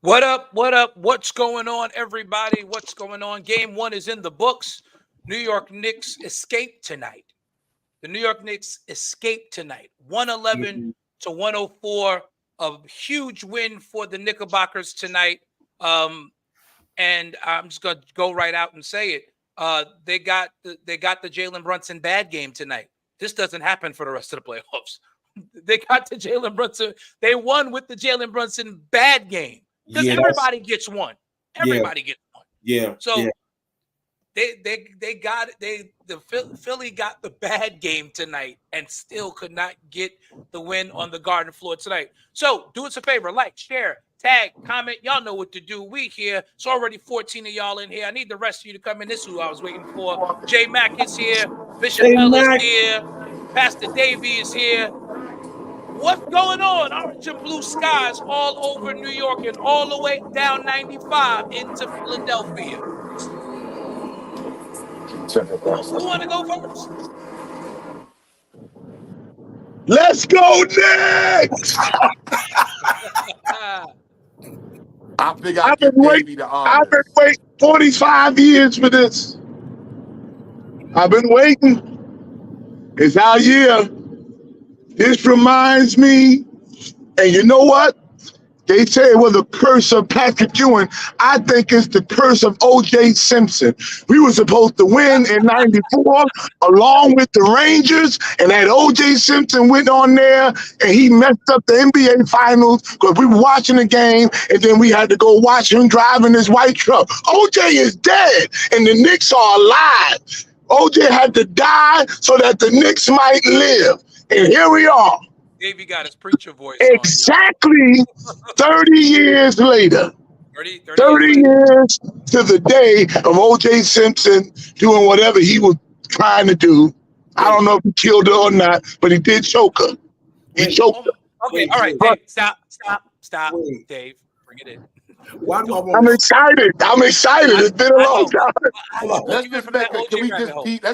What up? What up? What's going on, everybody? What's going on? Game one is in the books. New York Knicks escaped tonight. The New York Knicks escaped tonight. 111 to 104. A huge win for the Knickerbockers tonight. And I'm just gonna go right out and say it. They got the Jalen Brunson bad game tonight. This doesn't happen for the rest of the playoffs. They got the Jalen Brunson. They won with the Jalen Brunson bad game because everybody gets one. Everybody gets one. Yeah. So they got it. Philly got the bad game tonight and still could not get the win on the Garden floor tonight. So do us a favor, like, share, tag, comment. Y'all know what to do. We here. It's already 14 of y'all in here. I need the rest of you to come in. This is who I was waiting for. J Mac is here. Bishop L is here. Pastor Davey is here. What's going on? Orange and blue skies all over New York and all the way down 95 into Philadelphia. Who want to go first? Let's go Knicks! I think I've been waiting 45 years for this. I've been waiting. It's our year. This reminds me, and you know what? They say it was a curse of Patrick Ewing. I think it's the curse of O.J. Simpson. We were supposed to win in 94 along with the Rangers, and that O.J. Simpson went on there and he messed up the NBA Finals because we were watching the game and then we had to go watch him driving his white truck. O.J. is dead and the Knicks are alive. O.J. had to die so that the Knicks might live. And here we are. Davey got his preacher voice exactly on, 30 years later. 30 years to the day of O.J. Simpson doing whatever he was trying to do. I don't know if he killed her or not, but he did choke her. He choked her. Okay, all right, Dave, stop, Dave. Bring it in. I'm excited. It's been a long time. Let's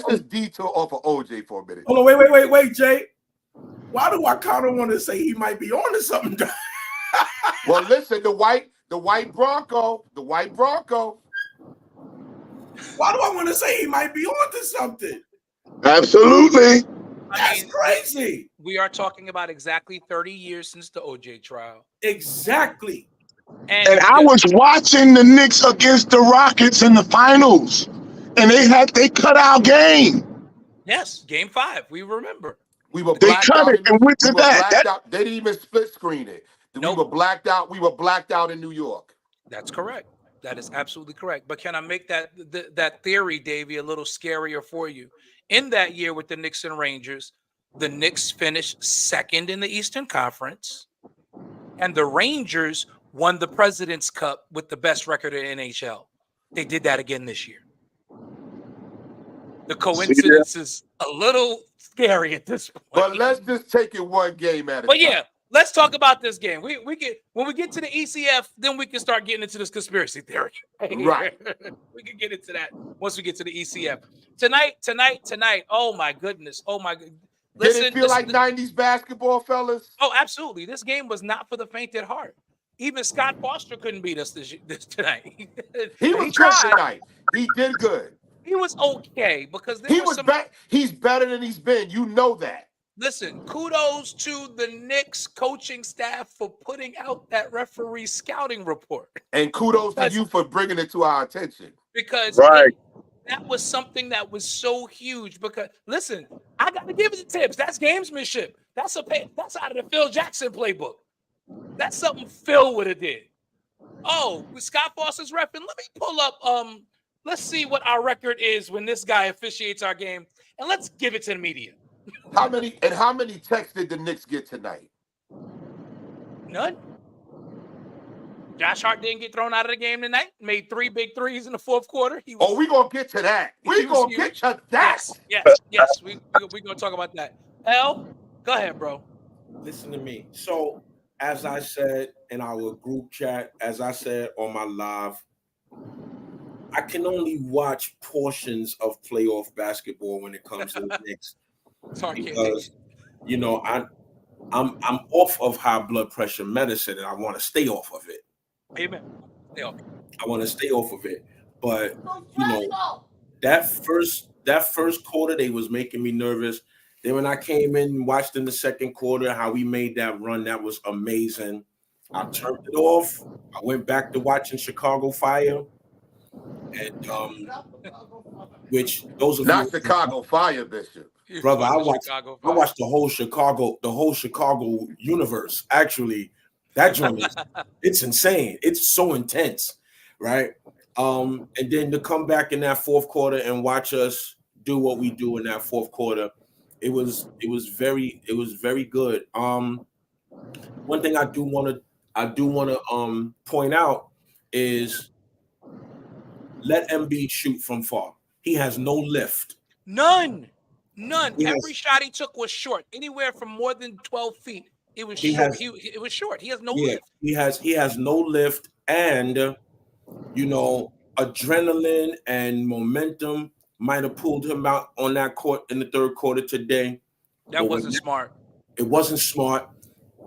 just detour off of OJ for a minute. Hold on, wait, Jay. Why do I kind of want to say he might be on to something? Well, listen, the white Bronco. Why do I want to say he might be on to something? Absolutely. That's crazy. We are talking about exactly 30 years since the OJ trial. Exactly. And I was watching the Knicks against the Rockets in the finals, and they cut our game. Yes, game 5. We remember. We were they cut it and went to that. They didn't even split screen it. Nope. We were blacked out. We were blacked out in New York. That's correct. That is absolutely correct. But can I make that theory, Davey, a little scarier for you? In that year with the Knicks and Rangers, the Knicks finished second in the Eastern Conference, and the Rangers won the President's Cup with the best record in NHL. They did that again this year. The coincidence is a little scary at this point. But let's just take it one game at a time. But yeah, let's talk about this game. We get when we get to the ECF, then we can start getting into this conspiracy theory. Right. We can get into that once we get to the ECF. Tonight. Oh my goodness. Listen, did it feel like 90s basketball, fellas? Oh, absolutely. This game was not for the faint at heart. Even Scott Foster couldn't beat us this tonight. He was good tonight. He did good. He was okay because he's better than he's been. You know that. Listen, kudos to the Knicks coaching staff for putting out that referee scouting report. And kudos to you for bringing it to our attention. Because that was something that was so huge. Because listen, I got to give it the tips. That's gamesmanship. That's out of the Phil Jackson playbook. That's something Phil would have did. Oh, with Scott Foster's reffing. Let me pull up. Let's see what our record is when this guy officiates our game, and let's give it to the media. How many texts did the Knicks get tonight? None. Josh Hart didn't get thrown out of the game tonight. Made 3 big threes in the fourth quarter. We're going to get to that. We're going to get to that. Yes. We're going to talk about that. L, go ahead, bro. Listen to me. So, as I said in our group chat, as I said on my live, I can only watch portions of playoff basketball when it comes to the Knicks. Because, you know, I'm off of high blood pressure medicine and I want to stay off of it. Amen. Stay off. I want to stay off of it. But you know, that first quarter, they was making me nervous. Then when I came in and watched in the second quarter how we made that run, that was amazing. I turned it off. I went back to watching Chicago Fire, and which those of Not you, Chicago Fire, Bishop. You brother, watch I the watched Chicago I Fire. watched the whole Chicago universe. Actually, that joint is it's insane. It's so intense, right? And then to come back in that fourth quarter and watch us do what we do in that fourth quarter, it was very good. One thing I do want to point out is let MB shoot from far. He has no lift. None. He Every has shot he took was short. Anywhere from more than 12 feet. It was he short. has It was short. He has no yeah, lift. he has no lift, and adrenaline and momentum might have pulled him out on that court in the third quarter today. That But when wasn't smart. it wasn't smart,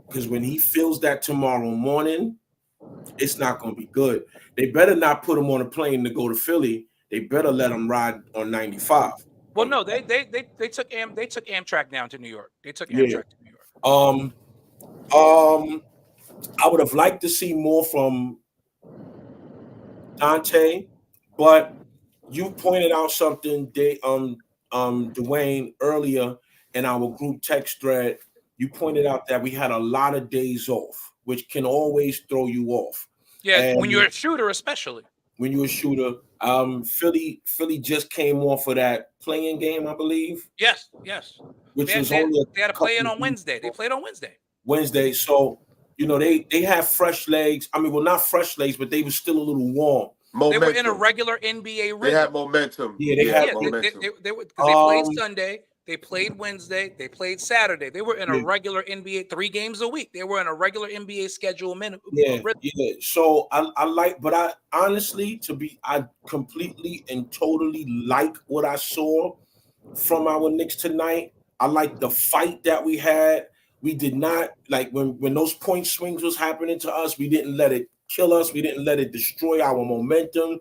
because when he feels that tomorrow morning, it's not going to be good. They better not put him on a plane to go to Philly. They better let him ride on 95. Well, no, they took Amtrak down to New York. They took Yeah. Amtrak to New York. I would have liked to see more from Dante, but you pointed out something, Dwayne, earlier in our group text thread. You pointed out that we had a lot of days off, which can always throw you off. Yeah, And when you're a shooter, especially. when you're a shooter, Philly just came off of that playing game, I believe, Yes. which They was had, only they had a to play couple it of on weeks Wednesday. They played on Wednesday. Wednesday. So, they have fresh legs. I mean, well, not fresh legs, but they were still a little warm. Momentum. They were in a regular NBA rhythm. They had momentum. Yeah, they had momentum. They were, because they played Sunday, they played Wednesday, they played Saturday. They were in a Yeah. regular NBA 3 games a week. They were in a regular NBA schedule minimum. Yeah. So I like, but I honestly, I completely and totally like what I saw from our Knicks tonight. I like the fight that we had. We did not like when those point swings was happening to us. We didn't let it kill us. We didn't let it destroy our momentum.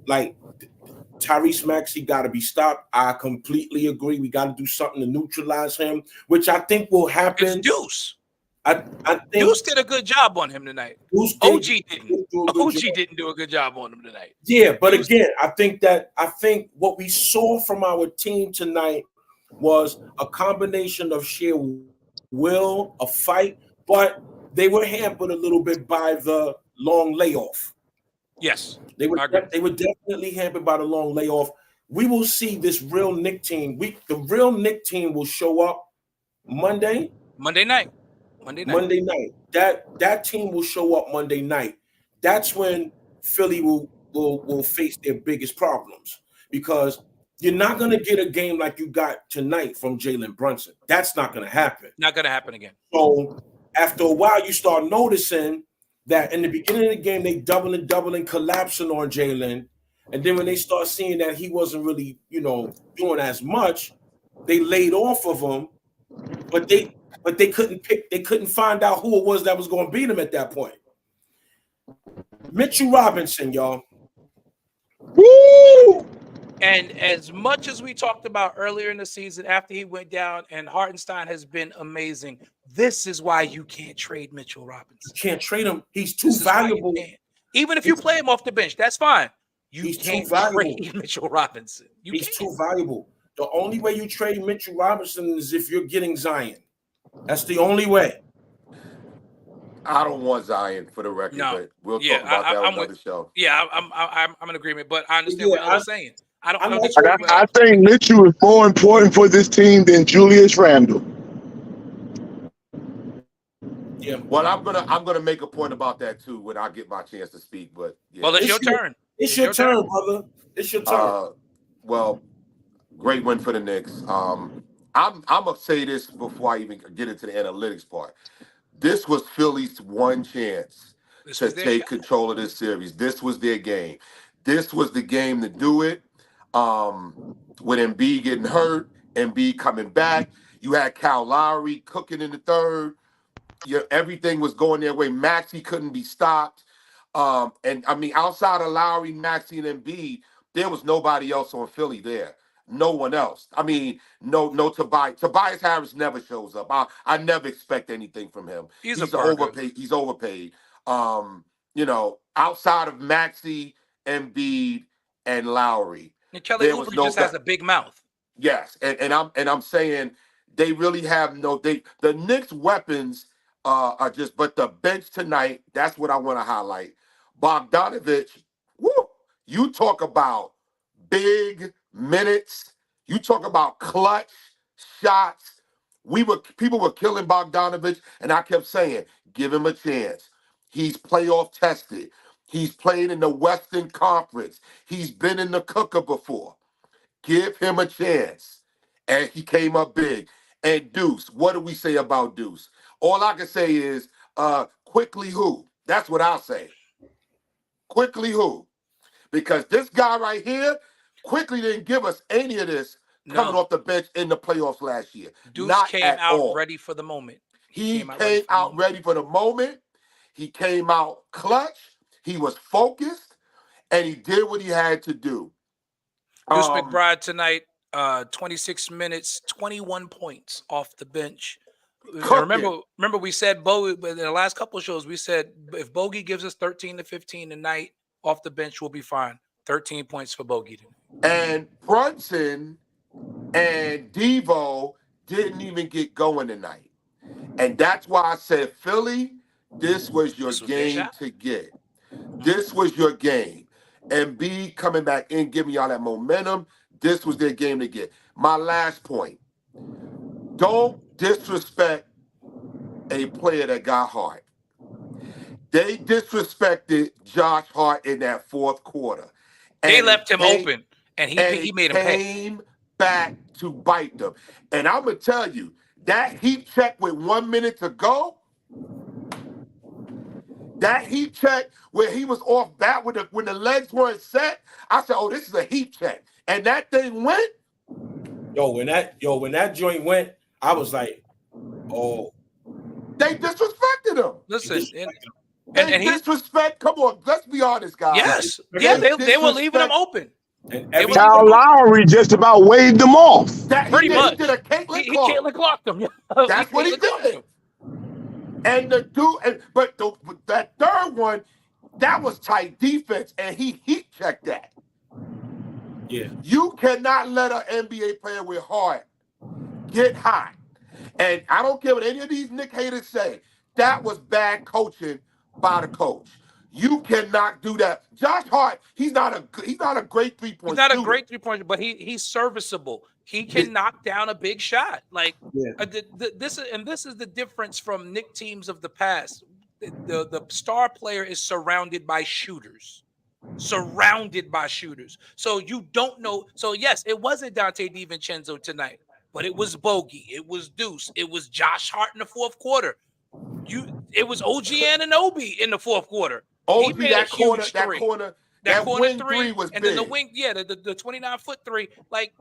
Like Tyrese Maxey got to be stopped. I completely agree. We got to do something to neutralize him, which I think will happen. It's Deuce. I think Deuce did a good job on him tonight. OG didn't. OG didn't do a good job on him tonight. Yeah, but again, I think what we saw from our team tonight was a combination of sheer will, a fight, but they were hampered a little bit by the long layoff. Yes, they were definitely hampered by the long layoff. We will see this real Knick team. The real Knick team will show up Monday night. That team will show up Monday night. That's when Philly will face their biggest problems, because you're not going to get a game like you got tonight from Jalen Brunson. That's not going to happen. Not going to happen again. So after a while, you start noticing that in the beginning of the game, they doubling, collapsing on Jalen. And then when they start seeing that he wasn't really, doing as much, they laid off of him. But they couldn't find out who it was that was going to beat him at that point. Mitchell Robinson, y'all. Woo! And as much as we talked about earlier in the season, after he went down, and Hartenstein has been amazing, this is why you can't trade Mitchell Robinson. You can't trade him. He's too valuable. Even if you play him off the bench, that's fine. He's can't too valuable. trade Mitchell Robinson. He's too valuable. The only way you trade Mitchell Robinson is if you're getting Zion. That's the only way. I don't want Zion, for the record, but we'll talk about that on another show. Yeah, I'm in agreement, but I understand what Ella's saying. I think Mitchell is more important for this team than Julius Randle. Yeah. Well, I'm gonna make a point about that too when I get my chance to speak. But yeah. Well, it's your turn. It's your turn, brother. It's your turn. Well, great win for the Knicks. I'm gonna say this before I even get into the analytics part. This was Philly's one chance to take control of this series. This was their game. This was the game to do it. With Embiid getting hurt, Embiid coming back, you had Kyle Lowry cooking in the third. everything was going their way. Maxey couldn't be stopped. And I mean, outside of Lowry, Maxey, and Embiid, there was nobody else on Philly there. No one else. I mean, no Tobias. Tobias Harris never shows up. I never expect anything from him. He's overpaid. He's overpaid. Outside of Maxey, Embiid, and Lowry, and Kelly Oubre just has a big mouth. Yes, and I'm saying they really have the Knicks weapons are just, but the bench tonight, that's what I want to highlight. Bogdanovich, woo, you talk about big minutes, you talk about clutch shots. People were killing Bogdanovich, and I kept saying, give him a chance. He's playoff tested. He's played in the Western Conference. He's been in the cooker before. Give him a chance. And he came up big. And Deuce, what do we say about Deuce? All I can say is, quickly who? That's what I'll say. Quickly who? Because this guy right here, quickly didn't give us any of this coming off the bench in the playoffs last year. Deuce Not came at out all. ready for the moment. He came out ready for the moment. He came out clutch. He was focused, and he did what he had to do. Deuce McBride tonight, 26 minutes, 21 points off the bench. Remember we said Bogey in the last couple of shows, we said if Bogey gives us 13 to 15 tonight off the bench, we'll be fine. 13 points for Bogey tonight. And Brunson and Devo didn't even get going tonight. And that's why I said, Philly, this was your game to get. This was your game. And B coming back in, giving y'all that momentum. This was their game to get. My last point. Don't disrespect a player that got Hart. They disrespected Josh Hart in that fourth quarter. They left him open, and he made him pay. Came back to bite them. And I'm going to tell you, that heat check with 1 minute to go, that heat check where he was off bat when the legs weren't set, I said, oh, this is a heat check. And that thing went. When that joint went, I was like, oh. They disrespected him. Listen, and disrespect. Come on, let's be honest, guys. Yes. Yeah, they were leaving him open. And Kyle Lowry just about waved them off. Pretty much. He did a Caitlin Clark. Caitlin clocked him. That's what he did. And the dude, but that third one, that was tight defense, and he heat checked that. Yeah. You cannot let an NBA player with heart get hot. And I don't care what any of these Knick haters say. That was bad coaching by the coach. You cannot do that. Josh Hart, he's not a great 3-point. He's not a great 3-pointer, but he's serviceable. He can knock down a big shot. Like this is the difference from Knick teams of the past. The star player is surrounded by shooters. So you don't know. So yes, it wasn't Dante DiVincenzo tonight, but it was Bogey, it was Deuce, it was Josh Hart in the fourth quarter. It was OG Anunoby in the fourth quarter. He made that corner three was and big. Then the wing, the 29-foot three. Like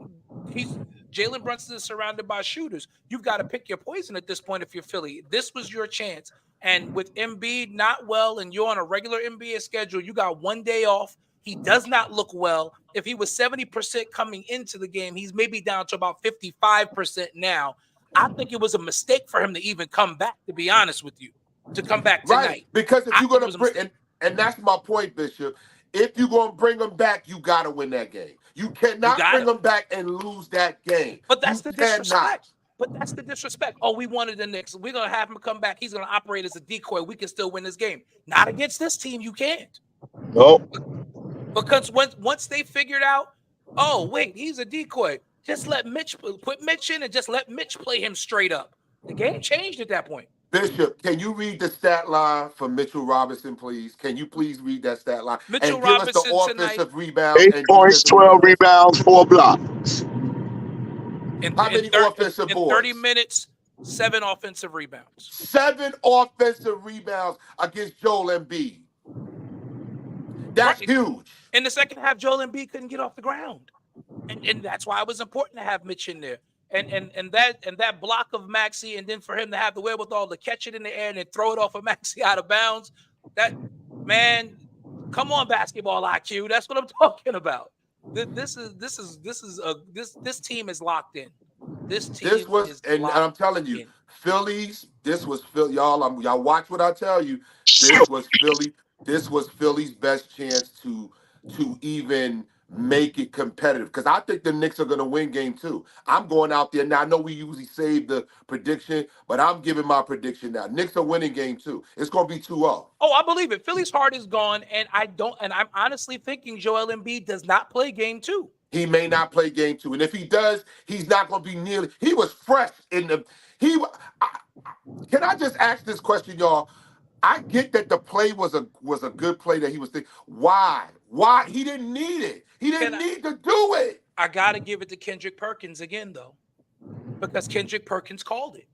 Jalen Brunson is surrounded by shooters. You've got to pick your poison at this point if you're Philly. This was your chance. And with Embiid not well, and you're on a regular NBA schedule, you got 1 day off. He does not look well. If he was 70% coming into the game, he's maybe down to about 55% now. I think it was a mistake for him to even come back, to be honest with you, to come back tonight. Right, because if you're going to bring, and that's my point, Bishop, if you're going to bring him back, you got to win that game. You cannot bring him back and lose that game. But that's the disrespect. But that's the disrespect. Oh, we wanted the Knicks. We're going to have him come back. He's going to operate as a decoy. We can still win this game. Not against this team. You can't. No. Because once they figured out, oh, wait, he's a decoy. Just let put Mitch in and just let Mitch play him straight up. The game changed at that point. Bishop, can you read the stat line for Mitchell Robinson, please? Can you please read that stat line? Mitchell and Robinson give us the offensive rebounds. 8 points, 12 rebounds, 4 blocks. How many offensive boards? In 30 minutes, 7 offensive rebounds. 7 offensive rebounds against Joel Embiid. That's huge. In the second half, Joel Embiid couldn't get off the ground. And that's why it was important to have Mitch in there. and that block of Maxey, and then for him to have the wherewithal to catch it in the air and then throw it off of Maxey out of bounds. That man, come on, basketball IQ. That's what I'm talking about. This team is locked in. This team is and I'm telling you, in. Phillies. This was Philly, y'all. Y'all watch what I tell you. This was Philly. This was Philly's best chance to even make it competitive, because I think the Knicks are going to win game 2. I'm going out there now. I know we usually save the prediction, but I'm giving my prediction now. Knicks are winning game 2. It's going to be 2-0. Oh, I believe it. Philly's heart is gone, and I'm honestly thinking Joel Embiid does not play game 2. He may not play game 2, and if he does, he's not going to be nearly. He was fresh in the. Can I just ask this question, y'all? I get that the play was a good play that he was thinking. Why? He didn't need it. He didn't need to do it. I gotta give it to Kendrick Perkins again, though, because Kendrick Perkins called it.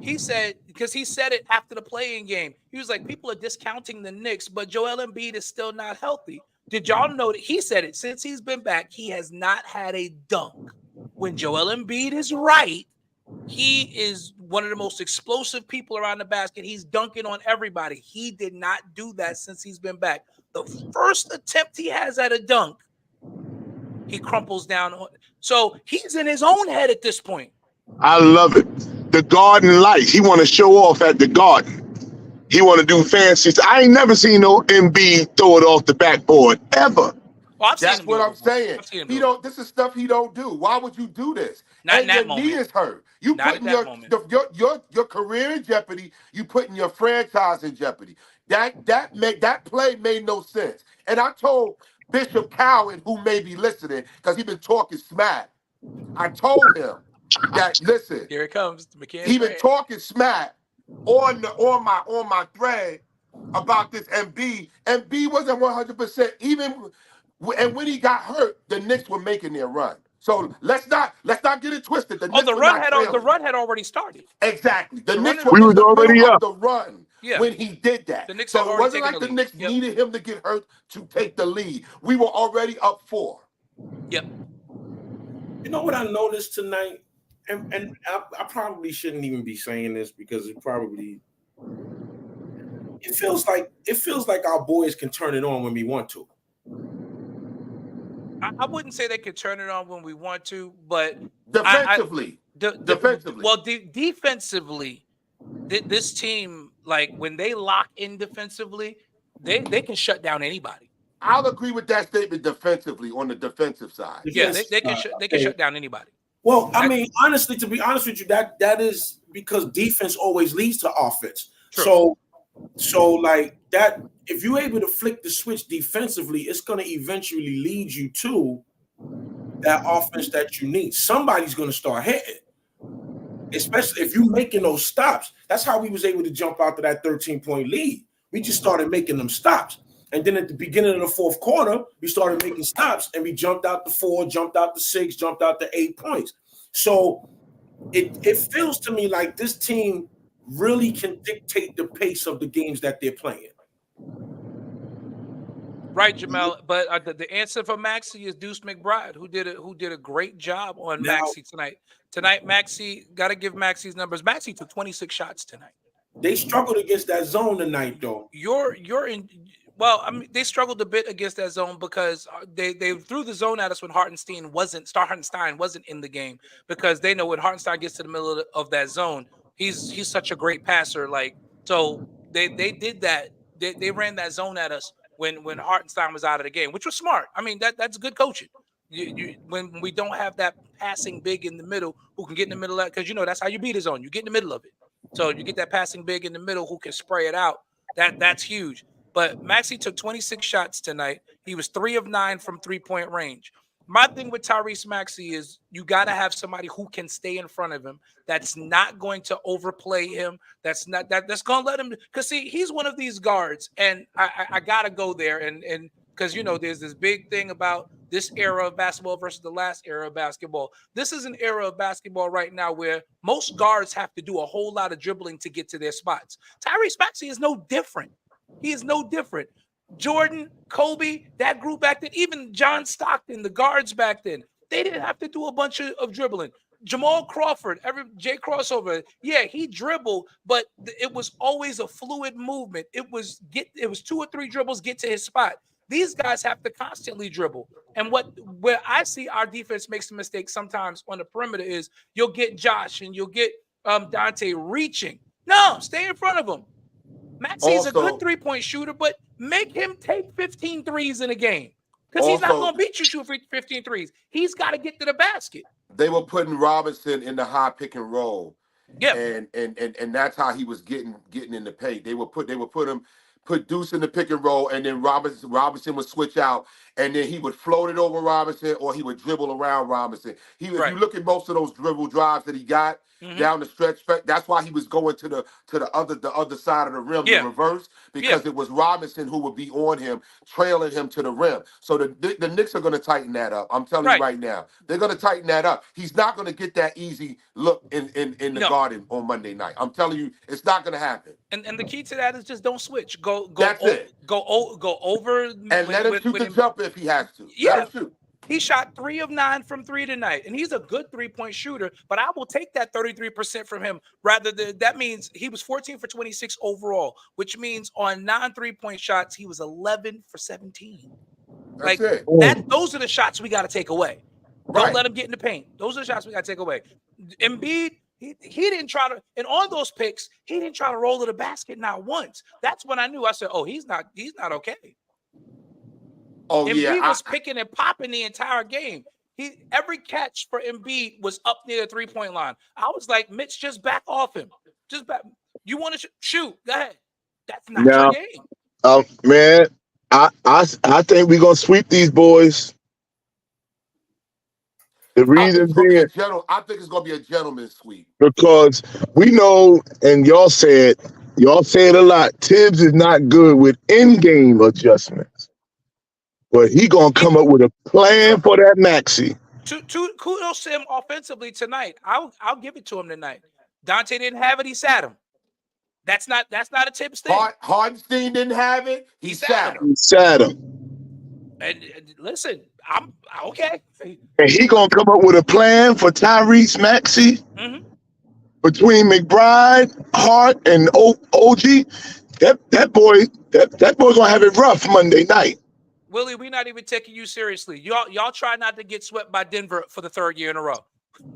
He said, because he said it after the playing game. He was like, people are discounting the Knicks, but Joel Embiid is still not healthy. Did y'all know that he said it? Since he's been back, he has not had a dunk. When Joel Embiid is right, he is one of the most explosive people around the basket. He's dunking on everybody. He did not do that since he's been back. The first attempt he has at a dunk, he crumples down. So he's in his own head at this point. I love it. The Garden Lights. He want to show off at the Garden. He want to do fancy. I ain't never seen no MB throw it off the backboard ever. Well, that's what I'm saying. He don't. This is stuff he don't do. Why would you do this? Not and in that your moment. knee is hurt. You not putting your career in jeopardy. You putting your franchise in jeopardy. That play made no sense. And I told Bishop Cowan, who may be listening, because he been talking smack. I told him that, listen. Here it comes. He been talking smack on my thread about this MB. MB wasn't 100%. And when he got hurt, the Knicks were making their run. So let's not get it twisted. The run had already started. Exactly. The Knicks we was already up the run when he did that. So it wasn't like the Knicks needed him to get hurt to take the lead. We were already up 4. Yep. You know what I noticed tonight? And I probably shouldn't even be saying this because it feels like our boys can turn it on when we want to. I wouldn't say they could turn it on when we want to, but defensively. Defensively, this team, like when they lock in defensively, they can shut down anybody. I'll agree with that statement defensively on the defensive side. Yeah, they can shut down anybody. Well, I mean, honestly, to be honest with you, that is because defense always leads to offense. True. So like that, if you're able to flick the switch defensively, it's going to eventually lead you to that offense that you need. Somebody's going to start hitting, especially if you're making those stops. That's how we was able to jump out to that 13-point lead. We just started making them stops. And then at the beginning of the fourth quarter, we started making stops and we jumped out to 4, jumped out to 6, jumped out to 8 points. So it feels to me like this team really can dictate the pace of the games that they're playing. Right, Jamal. But the answer for Maxey is Deuce McBride, who did a great job on Maxey tonight. Tonight, Maxey, got to give Maxey's numbers. Maxey took 26 shots tonight. They struggled against that zone tonight, though. You're in. Well, I mean, they struggled a bit against that zone because they threw the zone at us when Hartenstein wasn't in the game, because they know when Hartenstein gets to the middle of that zone, he's such a great passer. Like, so they did that. They ran that zone at us when Hartenstein was out of the game, which was smart. I mean, that's good coaching. When we don't have that passing big in the middle who can get in the middle of that, because that's how you beat a zone. You get in the middle of it. So you get that passing big in the middle who can spray it out. That's huge. But Maxey took 26 shots tonight. He was 3 of 9 from 3-point range. My thing with Tyrese Maxey is you got to have somebody who can stay in front of him. That's not going to overplay him. That's going to let him, because see, he's one of these guards, and I got to go there, and because there's this big thing about this era of basketball versus the last era of basketball. This is an era of basketball right now where most guards have to do a whole lot of dribbling to get to their spots. Tyrese Maxey is no different. He is no different. Jordan, Kobe, that group back then, even John Stockton, the guards back then, they didn't have to do a bunch of dribbling. Jamal Crawford, Jay Crossover, yeah, he dribbled, but it was always a fluid movement. It was 2 or 3 dribbles, get to his spot. These guys have to constantly dribble. And where I see our defense makes a mistake sometimes on the perimeter is you'll get Josh and you'll get Dante reaching. No, stay in front of him. Maxey's a good 3-point shooter, but make him take 15 threes in a game. Because he's not going to beat you shooting 15 threes. He's got to get to the basket. They were putting Robinson in the high pick and roll. Yeah. And that's how he was getting in the paint. They would put Deuce in the pick and roll, and then Robinson would switch out, and then he would float it over Robinson, or he would dribble around Robinson. If you look at most of those dribble drives that he got down the stretch, that's why he was going to the other side of the rim, the reverse, because it was Robinson who would be on him, trailing him to the rim. So the Knicks are going to tighten that up. I'm telling you right now, they're going to tighten that up. He's not going to get that easy look in the Garden on Monday night. I'm telling you, it's not going to happen. And the key to that is just don't switch. Go over and let him shoot the jumper if he has to. Yeah. Let him shoot. He shot 3 of 9 from 3 tonight, and he's a good 3-point shooter, but I will take that 33% from him that means he was 14 for 26 overall, which means on 9 3-point shots, he was 11 for 17. That's those are the shots we got to take away. Don't let him get in the paint. Those are the shots we got to take away. Embiid, he didn't try to, and on those picks, he didn't try to roll to the basket not once. That's when I knew. I said, oh, he's not okay. Oh, Embiid was picking and popping the entire game. Every catch for Embiid was up near the 3-point line. I was like, Mitch, just back off him. Just back. You want to shoot? Go ahead. That's not your game. Man, I think we're gonna sweep these boys. The reason being, I think it's gonna be a gentleman's sweep because we know, and y'all say it a lot. Tibbs is not good with in-game adjustments. But he gonna come up with a plan for that Maxey. Kudos to him offensively tonight. I'll give it to him tonight. Dante didn't have it. He sat him. That's not a Tibbs thing. Hardenstein didn't have it. He sat him. He sat him. And listen, I'm okay. And he gonna come up with a plan for Tyrese Maxey between McBride, Hart, and OG. That boy gonna have it rough Monday night. Willie, we're not even taking you seriously. Y'all try not to get swept by Denver for the 3rd year in a row.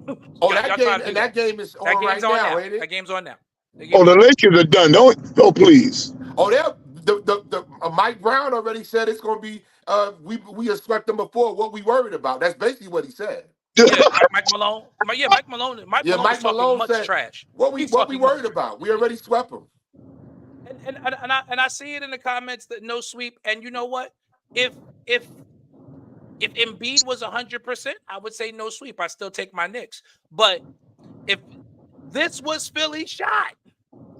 That game is on right now, ain't it? That game's on now. The Lakers are done. Don't please. Oh, the Mike Brown already said it's going to be. We have swept them before. What we worried about? That's basically what he said. Yeah, Mike Malone. Mike Malone. Mike Malone said trash. What we worried about? We already swept them. And I see it in the comments that no sweep. And you know what? If Embiid was 100%, I would say no sweep. I still take my Knicks. But if this was Philly's shot,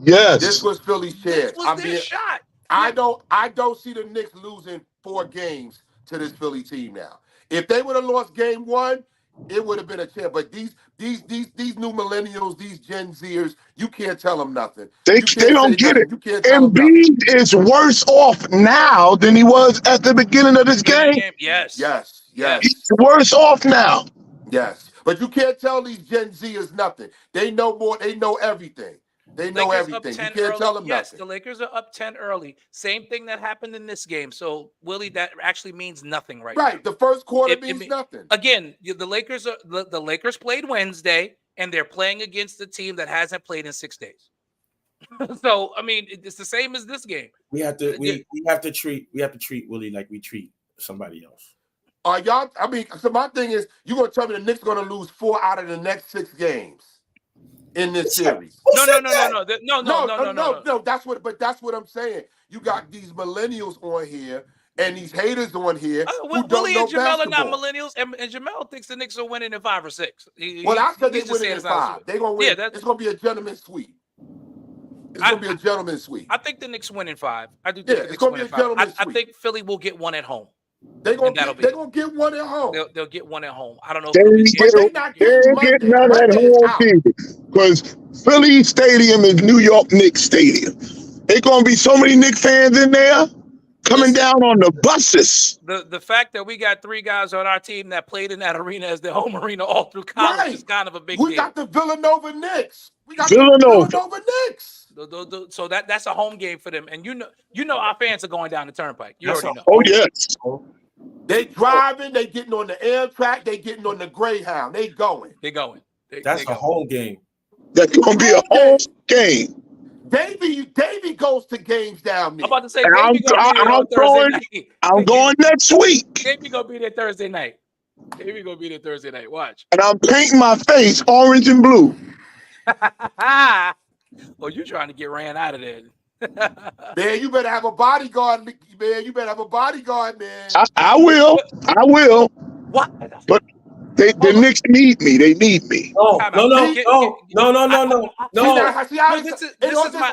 this was Philly's chance. This was their shot. I don't see the Knicks losing 4 games to this Philly team now. If they would have lost game 1, it would have been a chance. But these new millennials, these Gen Zers, you can't tell them nothing. They don't get it. Embiid is worse off now than he was at the beginning of this game. Yes. He's worse off now. Yes. But you can't tell these Gen Zers nothing. They know more. They know everything. They know everything. You can't tell them nothing. Yes, the Lakers are up 10 early. Same thing that happened in this game. So, Willie, that actually means nothing right now. Right. The first quarter means nothing. Again, the Lakers played Wednesday, and they're playing against a team that hasn't played in 6 days. So, I mean, it's the same as this game. We have to treat Willie like we treat somebody else. Y'all, I mean, so my thing is, you're gonna tell me the Knicks are gonna lose 4 out of the next 6 games in this series? No. That's what I'm saying. You got these millennials on here and these haters on here. Willie and Jamel are not millennials, and Jamel thinks the Knicks are winning in 5 or 6. I said they're winning in 5. They're gonna win. It's gonna be a gentleman's sweep. It's gonna be a gentleman's sweep. I think the Knicks win in 5. I do think the Knicks win in 5. I think Philly will get 1 at home. They're gonna get 1 at home. They'll get 1 at home. I don't know. They get none at home because Philly Stadium is New York Knicks Stadium. There's gonna be so many Knicks fans in there. coming down on the buses. The fact that we got 3 guys on our team that played in that arena as their home arena all through college is kind of a big deal. We got the Villanova Knicks. So that's a home game for them, and you know our fans are going down the turnpike. You already know. Oh yes. They driving. They getting on the Amtrak. They getting on the Greyhound. They going. That's a home game. That's gonna be a home game. Davey goes to games down there. I'm about to say Davey gonna be there on Thursday night. I'm going next week. Davey gonna be there Thursday night. Watch. And I'm painting my face orange and blue. Oh, you trying to get ran out of there? Man, you better have a bodyguard, man. Man. I will. What? But the Knicks need me. They need me. No. See how this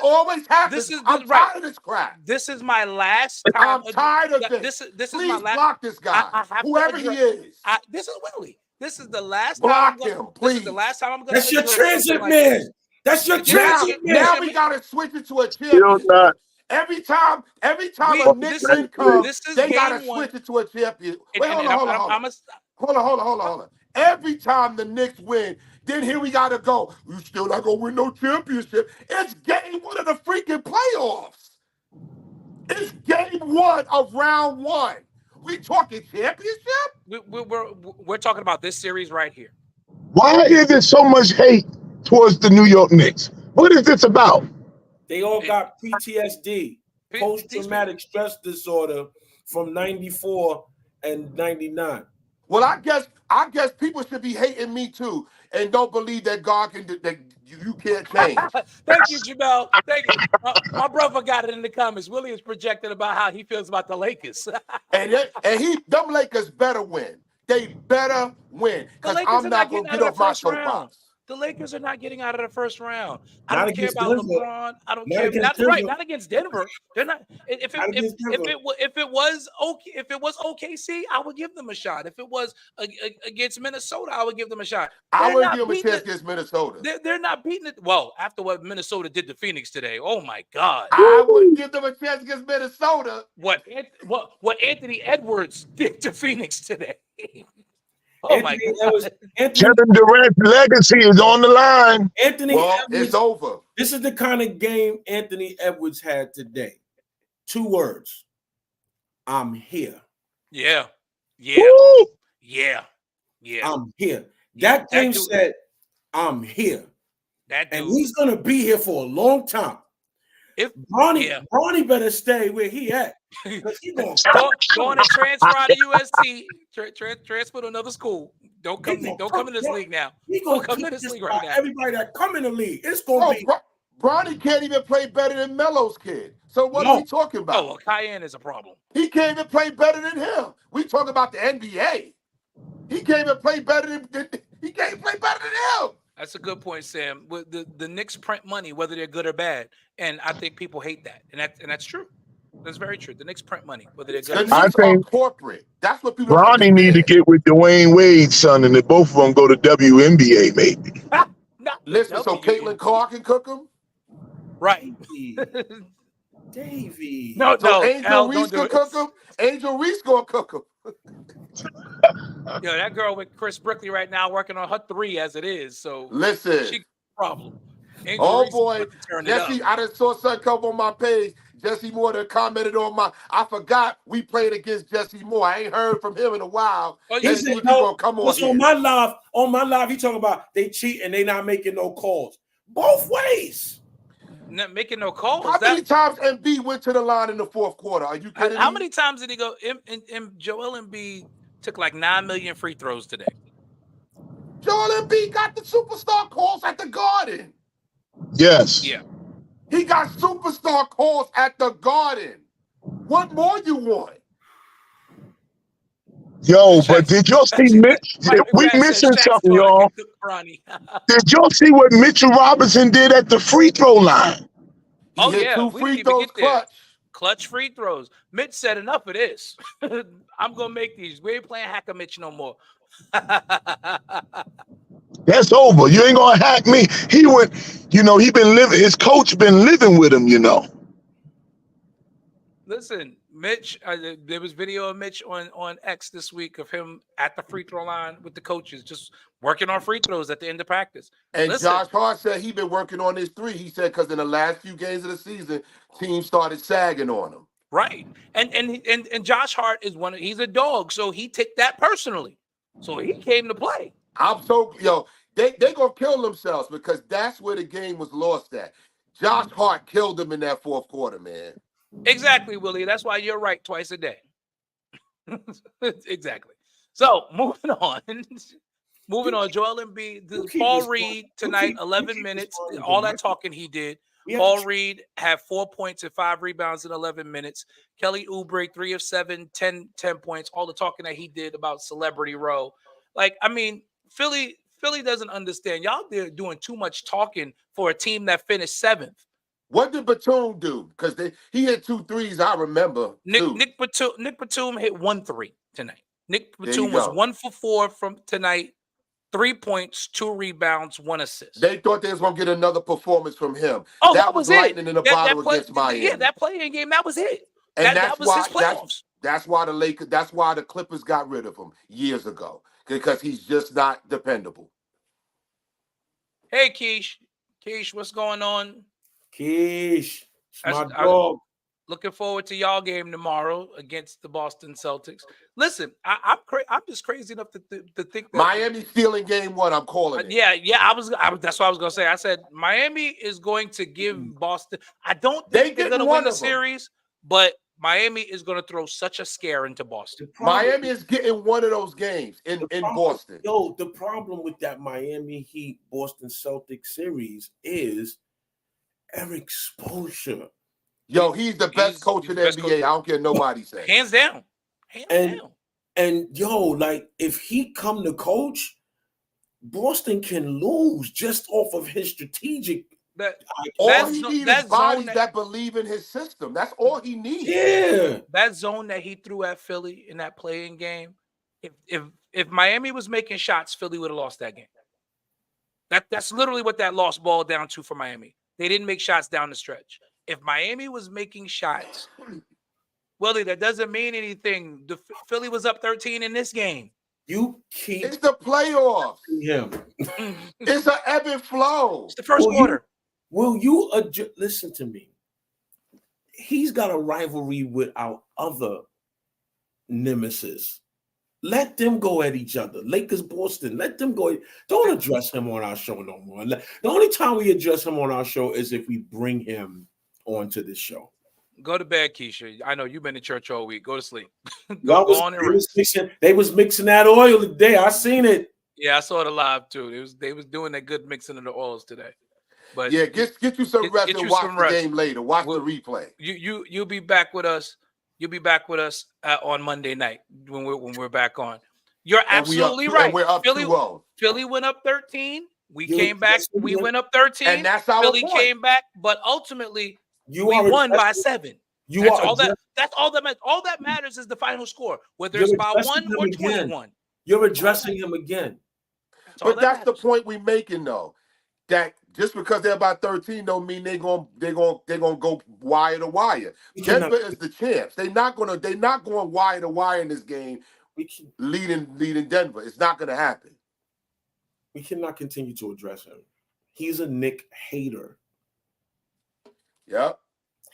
always happens. I'm tired of this crap. This is my last time. I'm tired of this. This is Please my last. block this guy, whoever he is. This is Willie. This is the last block time. Him, please. This is the last time I'm going to. That's your transit man. That's your transit man. Now we gotta switch it to a championship. Every time a Knicks win comes, they gotta switch it to a championship. Wait, hold on. Every time the Knicks win, then here we gotta go. You still not gonna win no championship. It's game 1 of the freaking playoffs. It's game 1 of round 1. We talking championship? We're talking about this series right here. Why is there so much hate towards the New York Knicks? What is this about? They all got PTSD, post-traumatic stress disorder from 94 and 99. Well, I guess people should be hating me too, and don't believe that God can that you can't change. Thank you, Jamel. Thank you. My brother got it in the comments. Willie is projecting about how he feels about the Lakers. Them Lakers better win. They better win, because I'm not gonna get off my soapbox. The Lakers are not getting out of the first round. I Not don't care about against Denver. LeBron. I don't Not care. against Denver. Not against Denver. They're not. If it was OKC, I would give them a shot. If it was against Minnesota, I would give them a shot. I would give them a chance against Minnesota. They're not beating it. Well, after what Minnesota did to Phoenix today, oh my God! I wouldn't give them a chance against Minnesota. What Anthony Edwards did to Phoenix today. Oh my God. Kevin Durant's legacy is on the line. Edwards, it's over. This is the kind of game Anthony Edwards had today. 2 words. I'm here. Yeah. Woo! Yeah. I'm here. That game said, I'm here. And he's going to be here for a long time. If Bronny better stay where he at. Going to transfer out of USC, transfer to another school. Don't come in this league now. Don't come in this league right now. Everybody that come in the league, it's going to be. Bronny can't even play better than Melo's kid. So what are we talking about? Oh, well, Cayenne is a problem. He can't even play better than him. We talk about the NBA. He can't even play better than him. That's a good point, Sam. The Knicks print money, whether they're good or bad, and I think people hate that, and that's true. That's very true. The Knicks print money, whether they're good. I think corporate. That's what people. Bronny need to get with Dwayne Wade's son, and both of them go to WNBA, maybe. Listen, so Caitlin Clark can cook them, right? Davey. No, Angel Reese can cook them. Angel Reese gonna cook them. Yo, that girl with Chris Brickley right now working on her 3 as it is. So listen, she problem. Oh boy, Jesse, I just saw something come on my page. Jesse Moore that commented on I forgot we played against Jesse Moore. I ain't heard from him in a while. Oh, he said, on my live, he talking about they cheat and they not making no calls. Both ways. Not making no calls. How many times Embiid went to the line in the 4th quarter? Are you kidding How me? many times did he go? Joel Embiid took like 9 million free throws today. Joel Embiid got the superstar calls at the Garden. Yes. Yeah. He got superstar calls at the Garden. What more you want? Yo, but did y'all see Mitch? We missing something, y'all. Did y'all see what Mitchell Robinson did at the free throw line? Oh, yeah. 2 free throws clutch. Clutch free throws. Mitch said enough of this. I'm going to make these. We ain't playing Hacker Mitch no more. That's over. You ain't going to hack me. He went, he been living, his coach been living with him, Listen, Mitch. There was video of Mitch on X this week of him at the free throw line with the coaches, just working on free throws at the end of practice. And Josh Hart said he been working on his three. He said because in the last few games of the season, teams started sagging on him. Right, and Josh Hart is he's a dog, so he took that personally. So he came to play. They gonna kill themselves because that's where the game was lost at. Josh Hart killed them in that fourth quarter, man. Exactly, Willie. That's why you're right twice a day. Exactly. So moving on. Joel Embiid, Paul Reed tonight, 11 minutes. All that talking he did. Paul Reed had 4 points and 5 rebounds in 11 minutes. Kelly Oubre, 3 of 7, 10 points. All the talking that he did about Celebrity Row. Like, I mean, Philly doesn't understand. Y'all they're doing too much talking for a team that finished 7th. What did Batum do? Because he hit 2 threes, I remember. Nick Batum hit 1 3 tonight. Nick Batum was 1 for 4 from tonight. 3 points, 2 rebounds, 1 assist. They thought they was gonna get another performance from him. Oh, that was lightning it. in the bottle against Miami. Yeah, that playing game, that was it. And that was his playoffs. That's why the Clippers got rid of him years ago. Because he's just not dependable. Hey, Keish, what's going on? Keish, my dog. Looking forward to y'all game tomorrow against the Boston Celtics. Listen, I'm just crazy enough to think that Miami's stealing game 1. I'm calling it. Yeah. That's what I was gonna say. I said Miami is going to give Boston. I don't think they're gonna win the series, but Miami is going to throw such a scare into Boston. Miami is getting one of those games in Boston. The problem with that Miami Heat Boston Celtics series is Eric Spoelstra. He's the best coach in the NBA. I don't care nobody says. Hands down. And like if he come to coach, Boston can lose just off of his strategic. All he needs is bodies that believe in his system. That's all he needs. Yeah. That zone that he threw at Philly in that playing game, if Miami was making shots, Philly would have lost that game. That's literally what that loss boiled down to for Miami. They didn't make shots down the stretch. If Miami was making shots, Willie, that doesn't mean anything. The Philly was up 13 in this game. It's the playoffs. It's an ebb and flow. It's the first quarter. Will you listen to me? He's got a rivalry with our other nemesis. Let them go at each other. Lakers, Boston. Let them go. Don't address him on our show no more. The only time we address him on our show is if we bring him onto this show. Go to bed, Keisha. I know you've been to church all week. Go to sleep. They was mixing that oil today. I seen it. Yeah, I saw it live too. They was doing that good mixing of the oils today. But yeah, get you some rest and watch the game later. Watch the replay. You'll be back with us. You'll be back with us on Monday night when we're back on. You're absolutely right. And we're up 2-0. Philly went up 13. We came back. We went up 13. And that's our Philly point. Came back, but ultimately we won by 7. That's all that matters. All that matters is the final score, whether it's by 1 or 21. You're addressing him again. But that's the point we're making, though. That just because they're about 13 don't mean they're gonna go wire to wire. Denver is the champs. They're not going wire to wire in this game. Leading Denver. It's not gonna happen. We cannot continue to address him. He's a Knick hater. Yep.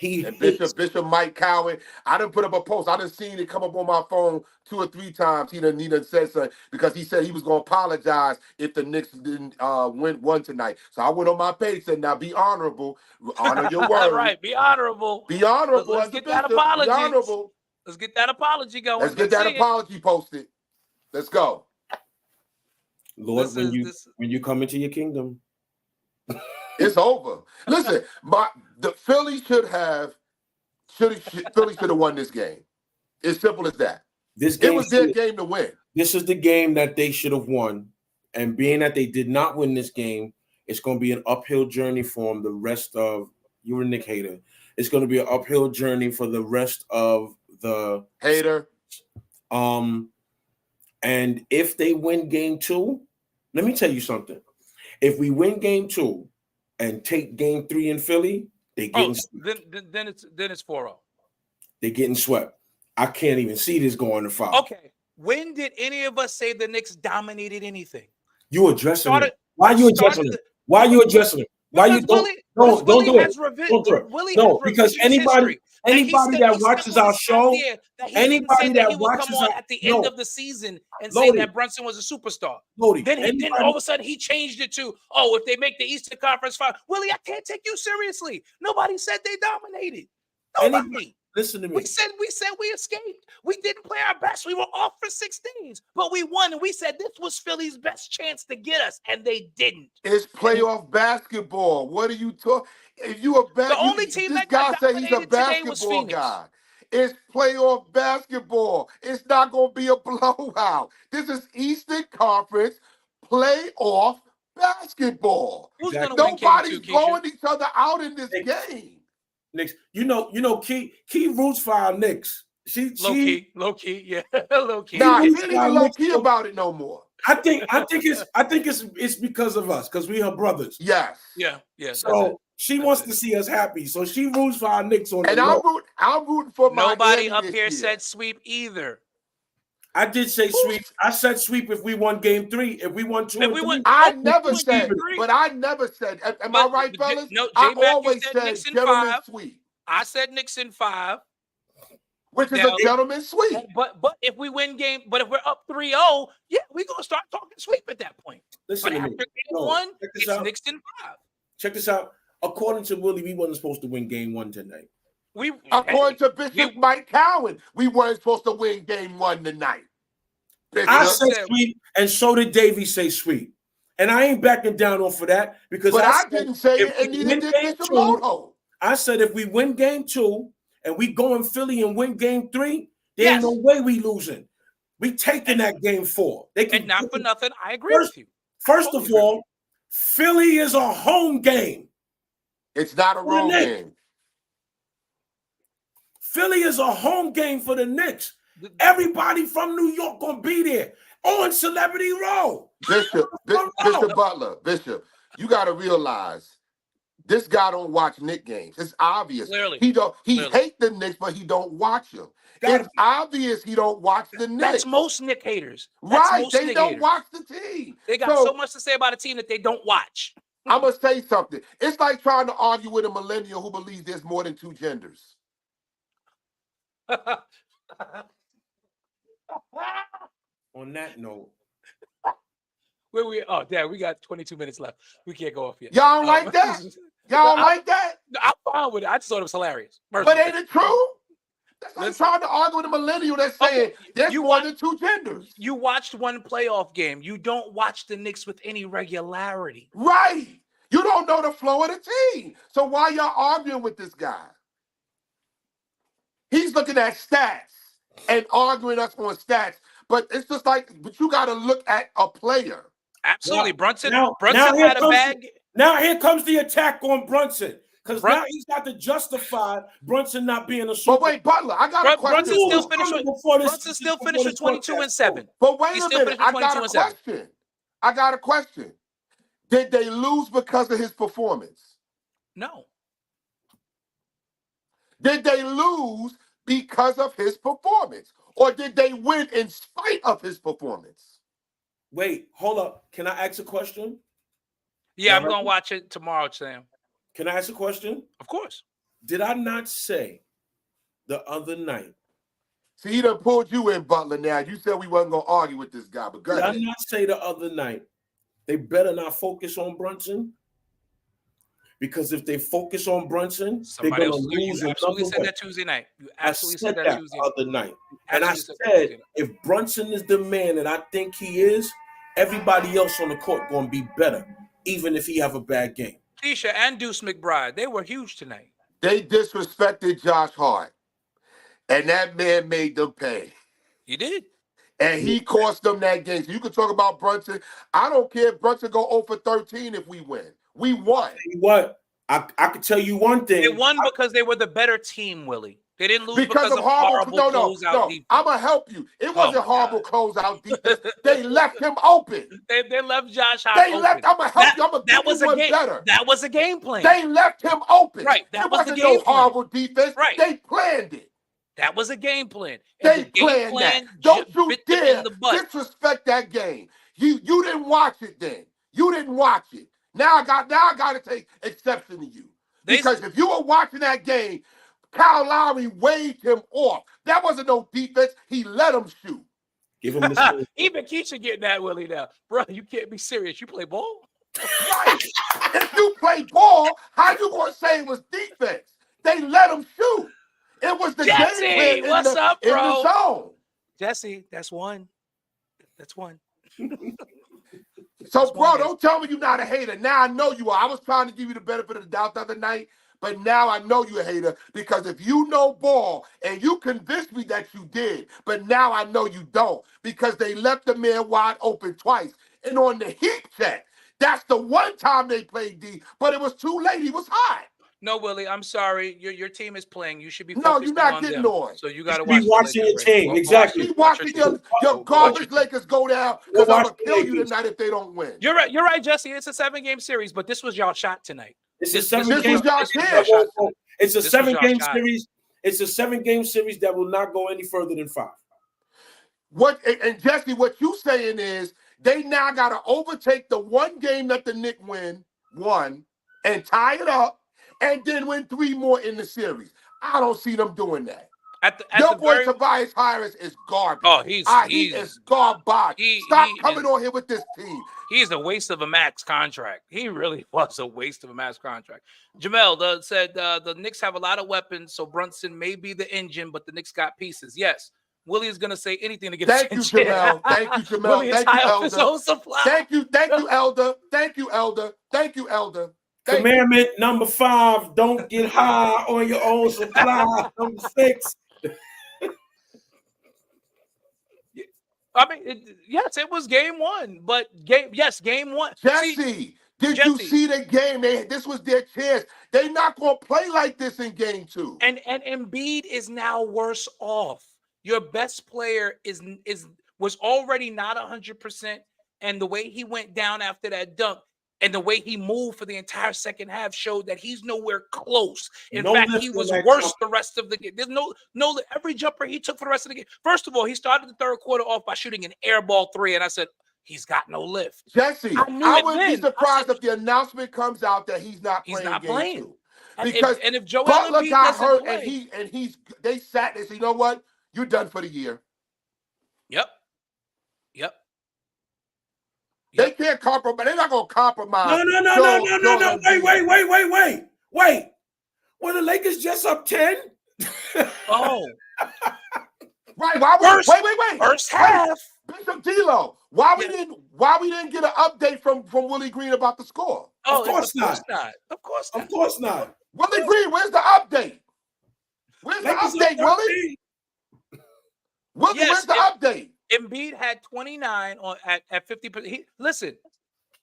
And Bishop Mike Cowan. I done put up a post. I done seen it come up on my phone 2 or 3 times. He done said something because he said he was gonna apologize if the Knicks didn't won tonight. So I went on my page and said, now be honorable, honor your word. Right, be honorable. Be honorable. Let's get that apology. Be honorable. Let's get that apology going. Let's get that apology posted. Let's go. Lord, when you come into your kingdom. It's over. Listen, the Philly should have won this game. It's simple as that. It was their game to win. This is the game that they should have won. And being that they did not win this game, it's going to be an uphill journey for them the rest of – you're a Knick hater. It's going to be an uphill journey for the rest of the – hater. And if they win game 2, let me tell you something. If we win game 2 and take game 3 in Philly, they get then it's 4-0. They're getting swept. I can't even see this going to 5. Okay. When did any of us say the Knicks dominated anything? You addressing it. Why are you addressing it? Why are you addressing it? Why you don't do it? Don't do it. Willie No, has because anybody that watches our show, anybody that watches at the end of the season and say that Brunson was a superstar. Then all of a sudden he changed it to, oh, if they make the Eastern Conference Final. Willie, I can't take you seriously. Nobody said they dominated. Nobody. Listen to me. We said we escaped. We didn't play our best. We were off for 16s, but we won, and we said this was Philly's best chance to get us, and they didn't. It's playoff basketball. What are you talking? If you a the only team this that guy got said he's a basketball guy. It's playoff basketball. It's not going to be a blowout. This is Eastern Conference playoff basketball. Who's Nobody's blowing each other out in this game. Knicks, you know, Key roots for our Knicks. Low key, yeah, low key. Nah, he ain't even low key about it no more. I think it's because of us, because we her brothers. Yes. Yeah. So she wants to see us happy, so she roots for our Knicks on. And I'm rooting for nobody up here said sweep either. I did say sweep. I said sweep if we won game 3. If we won 2 and 3. I never said. Am I right, fellas? No, I always said gentlemen sweep. I said Knicks in 5. Which is a gentleman's sweep. But if we win game, but if we're up 3-0, yeah, we're gonna start talking sweep at that point. Listen to me. After game 1, it's Knicks in 5. Check this out. According to Willie, we wasn't supposed to win game 1 tonight. According to Bishop Mike Cowan, we weren't supposed to win game 1 tonight. I said sweep, and so did Davey say sweep. And I ain't backing down off of that because I didn't say it, and neither did Bishop Loto. I said if we win game 2 and we go in Philly and win game 3, there ain't no way we losing. We taking that game 4. They can, and not for nothing, I agree with you. First of all, Philly is a home game. It's not a road game. Philly is a home game for the Knicks. Everybody from New York gonna be there on Celebrity Row. Bishop Butler, you gotta realize this guy don't watch Knicks games. It's obvious. Clearly. He hate the Knicks, but he don't watch them. It's obvious he don't watch the Knicks. That's most Knicks haters. They don't watch the team. They got so much to say about a team that they don't watch. I'm gonna say something. It's like trying to argue with a millennial who believes there's more than 2 genders. On that note, we got 22 minutes left. We can't go off yet. Y'all don't like that? Y'all don't like that? I'm fine with it. I just thought it was hilarious. But ain't it true? That's like trying to argue with a millennial that's saying there's more than 2 genders. You watched one playoff game. You don't watch the Knicks with any regularity. Right. You don't know the flow of the team. So why y'all arguing with this guy? He's looking at stats and arguing us on stats. But it's just but you got to look at a player. Absolutely. Brunson had a bag. Now here comes the attack on Brunson. Because now he's got to justify Brunson not being a super. But wait, Butler, I got a question. Brunson still finished with 22-7. But wait a minute, I got a question. Did they lose because of his performance? No. Did they lose because of his performance? Or did they win in spite of his performance? Wait, hold up. Can I ask a question? Yeah, I'm going to watch it tomorrow, Sam. Can I ask a question? Of course. Did I not say the other night? See, he done pulled you in, Butler, now. You said we wasn't going to argue with this guy, but go ahead. Did I not say the other night they better not focus on Brunson? Because if they focus on Brunson, they're going to lose. You absolutely said that Tuesday night. You absolutely said that Tuesday other night. And I said, if Brunson is the man that I think he is, everybody else on the court going to be better, even if he have a bad game. Keisha and Deuce McBride, they were huge tonight. They disrespected Josh Hart, and that man made them pay. He did. And he cost them that game. So you can talk about Brunson. I don't care if Brunson go 0 for 13 if we win. We won. What? I can tell you one thing. They won because they were the better team, Willie. They didn't lose because of horrible closeout defense. I'm going to help you. It wasn't horrible closeout defense. They left him open. They left Josh Hart open. I'm going to help you. I'm going to give you one better. That was a game plan. They left him open. Right. It wasn't no horrible defense. Right. They planned it. That was a game plan. They planned that. Don't you dare disrespect that game. You didn't watch it then. You didn't watch it. Now I got to take exception to you. Because if you were watching that game, Kyle Lowry waved him off. That wasn't no defense. He let him shoot. Give him the Even Keisha getting that, Willie, now. Bro, you can't be serious. You play ball? Right. If you play ball, how you going to say it was defense? They let him shoot. It was the Jesse, game plan what's up, bro? in the zone. Jesse, that's one. That's one. So, bro, don't tell me you're not a hater. Now I know you are. I was trying to give you the benefit of the doubt the other night, but now I know you're a hater because if you know ball and you convinced me that you did, but now I know you don't because they left the man wide open twice. And on the heat check, that's the one time they played D, but it was too late. He was hot. No, Willie, I'm sorry. Your team is playing. You should be focusing you're not on getting them. On. So you got to be watching your team. Exactly. Be watching your garbage Lakers go down because I'm going to kill you tonight if they don't win. You're right. You're right, Jesse. It's a 7-game series, but this was y'all shot tonight. It's a 7-game series. It's a 7-game series. It's a 7-game series that will not go any further than 5. And Jesse, what you saying is they now got to overtake the one game that the Knicks won and tie it up and then win 3 more in the series. I don't see them doing that. Your boy Tobias Harris is garbage. Oh, he is garbage. Stop coming on here with this team. He's a waste of a max contract. He really was a waste of a max contract. Jamel said the Knicks have a lot of weapons, so Brunson may be the engine, but the Knicks got pieces. Yes. Willie is going to say anything to get Thank you, Jamel. Thank you, Jamel. Thank you, Elder. Thank you, Elder. Thank you, Elder. Thank you, Elder. Commandment number 5, don't get high on your own supply. Number 6. I mean, yes, it was game 1, but game 1. Jesse, did you see the game? This was their chance. They're not going to play like this in game 2. And Embiid is now worse off. Your best player was already not 100%, and the way he went down after that dunk and the way he moved for the entire second half showed that he's nowhere close. In fact, he was worse the rest of the game. There's no every jumper he took for the rest of the game. First of all, he started the third quarter off by shooting an air ball 3, and I said, he's got no lift. Jesse, I wouldn't be surprised if the announcement comes out that he's not playing. 2. Because if Joel Butler got hurt and they said, you know what? You're done for the year. Yep. They can't compromise. They're not going to compromise. No. Wait. Were the Lakers just up 10? Oh. Right. Wait. First half. Bishop D'Lo. Why we didn't get an update from Willie Green about the score? Of course not. Willie Green, where's the update? Where's the update, Willie? Where's the update? Embiid had 29 at 50%. Listen,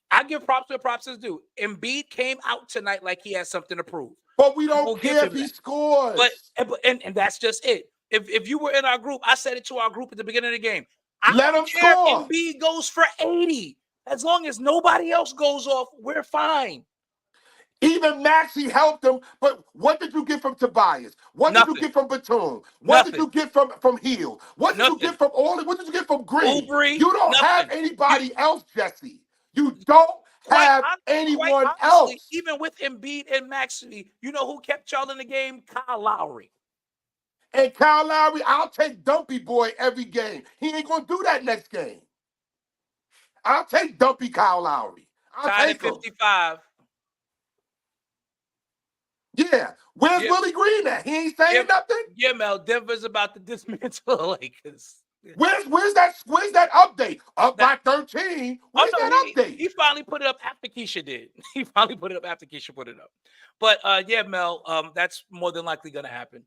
I give props where props is due. Embiid came out tonight like he has something to prove. But we don't care if he scores. And that's just it. If you were in our group, I said it to our group at the beginning of the game. Let him score. If Embiid goes for 80, as long as nobody else goes off, we're fine. Even Maxey helped him, but what did you get from Tobias? What did you get from Batum? What did you get from Hill? What did you get from What did you get from Green? You don't have anybody else, Jesse. You don't have anyone else. Even with Embiid and Maxey, you know who kept y'all in the game? Kyle Lowry. And Kyle Lowry, I'll take Dumpy Boy every game. He ain't going to do that next game. I'll take Dumpy Kyle Lowry. Tied at 55. Yeah. Where's Willie Green at? He ain't saying nothing? Yeah, Mel. Denver's about to dismantle the Lakers. Where's that update? Up by 13. Where's that update? He finally put it up after Keisha did. He finally put it up after Keisha put it up. But Mel, that's more than likely going to happen.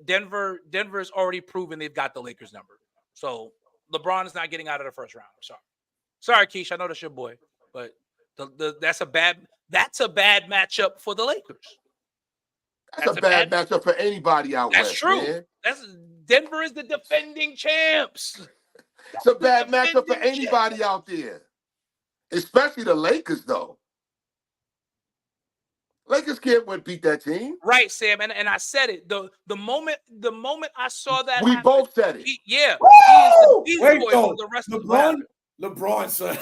Denver's already proven they've got the Lakers number. So LeBron is not getting out of the first round. I'm sorry. Sorry, Keisha. I know that's your boy, but that's a bad matchup for the Lakers. That's a bad matchup for anybody out west. That's true. Man. Denver is the defending champs. It's a bad matchup for anybody out there, especially the Lakers, though. Lakers can't beat that team. Right, Sam, and I said it. The moment I saw that We happen, both said it. he is the beast Wait, boy though. for the rest of the LeBron, son.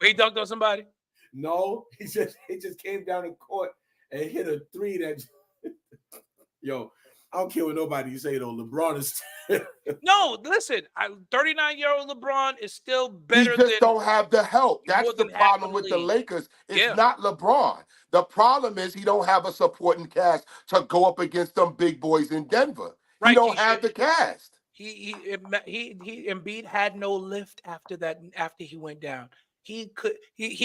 he dunked on somebody. No, he just came down the court and hit a three that yo, I don't care what nobody say though. LeBron is No, listen, 39-year-old LeBron is still better He than just don't have the help. That's more the than half of problem the with the league. Lakers. It's Yeah. not LeBron. The problem is he don't have a supporting cast to go up against them big boys in Denver. Right, He don't have the cast. Embiid had no lift after that. After he went down, he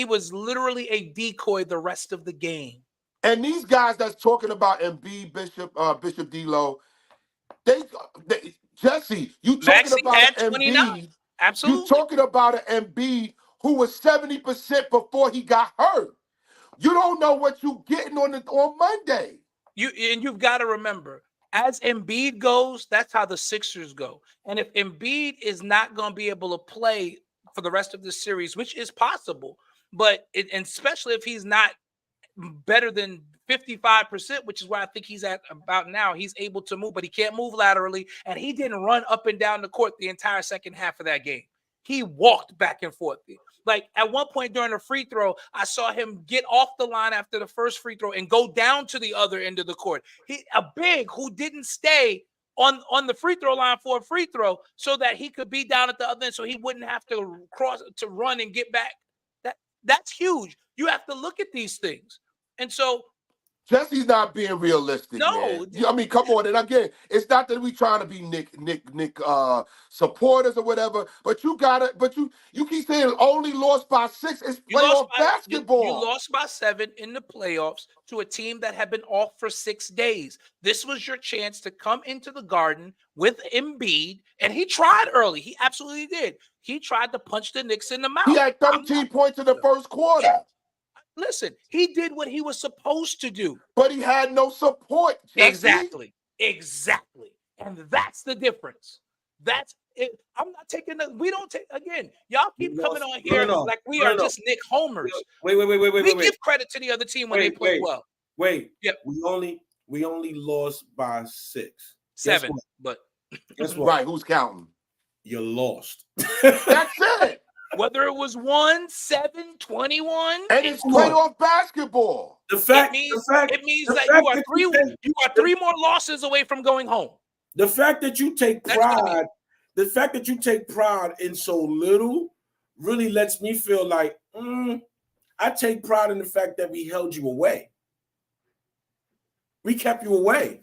was literally a decoy the rest of the game. And these guys that's talking about Embiid, Bishop D'Lo, they Jesse, you talking Maxey about had an 29. Embiid. Absolutely. You talking about an Embiid who was 70% before he got hurt. You don't know what you getting on Monday. You've got to remember, as Embiid goes, that's how the Sixers go. And if Embiid is not going to be able to play for the rest of the series, which is possible, and especially if he's not better than 55%, which is where I think he's at about now. He's able to move, but he can't move laterally. And he didn't run up and down the court the entire second half of that game. He walked back and forth. Like at one point during a free throw, I saw him get off the line after the first free throw and go down to the other end of the court. A big who didn't stay on the free throw line for a free throw so that he could be down at the other end so he wouldn't have to run and get back. That's huge. You have to look at these things. And so Jesse's not being realistic. No, man. I mean, come on. And again, it's not that we trying to be Nick supporters or whatever, but you keep saying only lost by 6. It's playoff basketball. You lost by 7 in the playoffs to a team that had been off for 6 days. This was your chance to come into the Garden with Embiid, and he tried early. He absolutely did. He tried to punch the Knicks in the mouth. He had 13 points in the first quarter. Yeah. Listen, he did what he was supposed to do. But he had no support, Jesse. Exactly. And that's the difference. That's it. I'm not taking we don't take again. Y'all keep coming on here like we are just Nick Homers. Wait. We give credit to the other team when they play well. Yeah. We only lost by 6. 7, but guess what? Right, who's counting? You lost. That's it. Whether it was 1, 7, 21, and it's playoff basketball. It means that you are 3 more losses away from going home. The fact that you take pride in so little really lets me feel like I take pride in the fact that we held you away. We kept you away.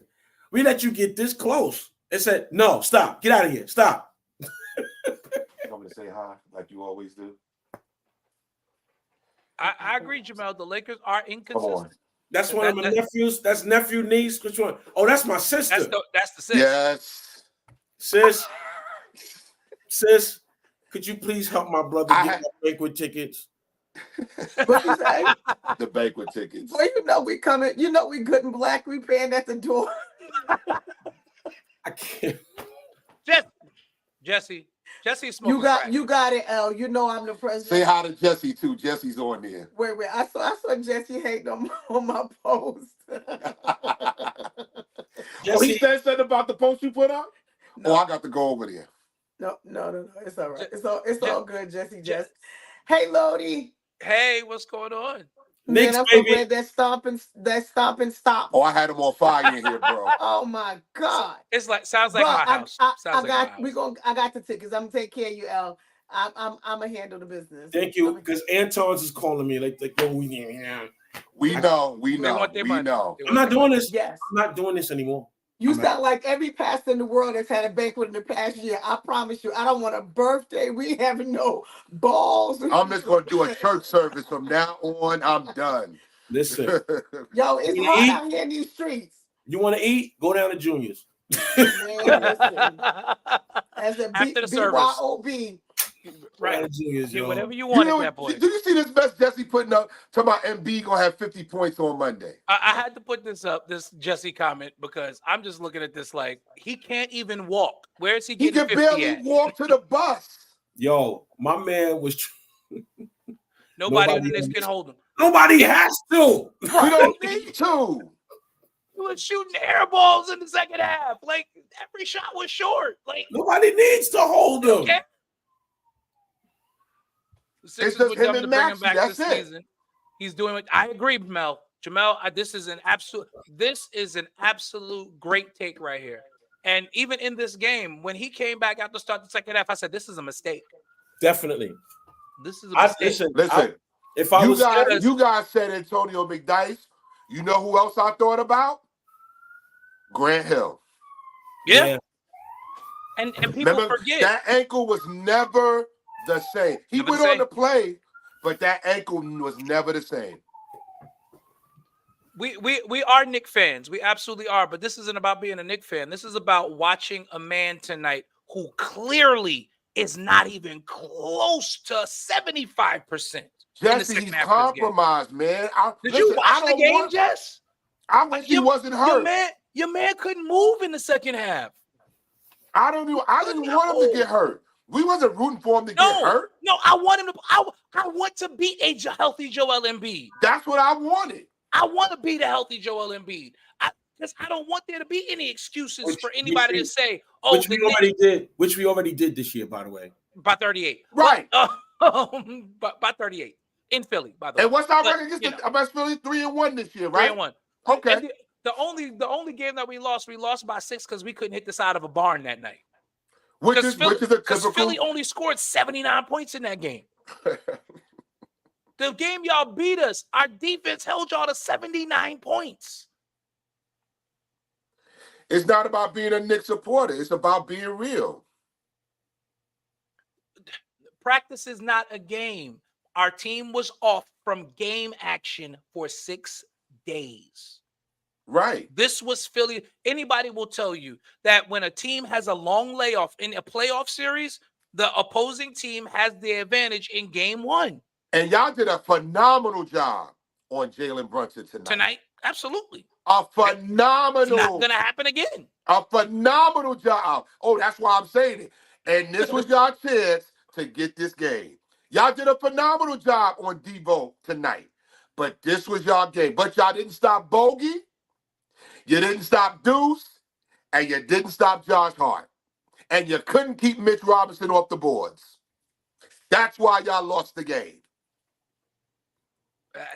We let you get this close and said, no, stop, get out of here, stop. I'm going to say hi like you always do. I agree, Jamel. The Lakers are inconsistent. That's one of my nephews. That's nephew, niece. Which one? Oh, that's my sister. That's the sis. Yes. Sis, could you please help my brother get my banquet tickets? What you say? The banquet tickets. Well, you know we coming. You know we good and black. We paying at the door. I can't. Jesse smoking. You got it, L. You know I'm the president. Say hi to Jesse too. Jesse's on there. Wait. I saw Jesse hating on my post. He said something about the post you put up? No. Oh, I got to go over there. No. It's all right. It's all good, Jesse. Hey, Lodi. Hey, what's going on? Man, I'm so glad that stop and stop. Oh, I had him on fire in here, bro. Oh my God. It's like sounds like my house. I got the tickets. I'm gonna take care of you, L. I'm gonna handle the business. Thank you, because Anton's is calling me like yo, we know. I'm not doing this. Yes. I'm not doing this anymore. You sound like every pastor in the world that's had a banquet in the past year. I promise you, I don't want a birthday. We having no balls. I'm just going to do a church service from now on. I'm done. Listen. Yo, it's hot out here in these streets. You want to eat? Go down to Junior's. Man, listen. As a BYOB. Right. Whatever you want at that point. Do you see this mess Jesse putting up? Talking about Embiid going to have 50 points on Monday. I had to put this Jesse comment, because I'm just looking at this like he can't even walk. Where is he getting 50 He can barely walk to the bus. Yo, my man was... Nobody on the Knicks can hold him. Nobody has to. We don't need to. He was shooting air balls in the second half. Like, every shot was short. Like, Nobody needs to hold him. okay. The Sixers just were him dumb and to bring him Maxey, back this that's it. season. He's doing it. I agree, Mel. Jamel, this is an absolute great take right here. And even in this game, when he came back out to start the second half, I said, this is a mistake. Definitely. This is a mistake. Listen. If I was you guys said Antonio McDyess, you know who else I thought about? Grant Hill. Yeah. And people Remember, forget that ankle was never the same. He went on to play, but that ankle was never the same. We are Knicks fans. We absolutely are. But this isn't about being a Knicks fan. This is about watching a man tonight who clearly is not even close to 75%. Jesse, he's compromised, man. Did you watch the game, Jess? I wish he wasn't hurt. Your man couldn't move in the second half. I didn't want him to get hurt. We wasn't rooting for him to get hurt. No, I want him to. I want to beat a healthy Joel Embiid. That's what I wanted. I want to beat a healthy Joel Embiid. Because I don't want there to be any excuses for anybody to say, "Oh, which we already did this year, by the way, by 38." Right. By 38 in Philly. By the way. And what's our record against Philly? 3-1 this year, right? 3-1. Okay. The only game that we lost by 6 because we couldn't hit the side of a barn that night. Which is a typical. Philly only scored 79 points in that game. The game y'all beat us, our defense held y'all to 79 points. It's not about being a Knicks supporter. It's about being real. Practice is not a game. Our team was off from game action for 6 days. Right. This was Philly. Anybody will tell you that when a team has a long layoff in a playoff series, the opposing team has the advantage in game 1. And y'all did a phenomenal job on Jalen Brunson tonight. Absolutely. A phenomenal. It's not going to happen again. A phenomenal job. Oh, that's why I'm saying it. And this was y'all chance to get this game. Y'all did a phenomenal job on Devo tonight. But this was y'all game. But y'all didn't stop Bogey. You didn't stop Deuce. And you didn't stop Josh Hart. And you couldn't keep Mitch Robinson off the boards. That's why y'all lost the game.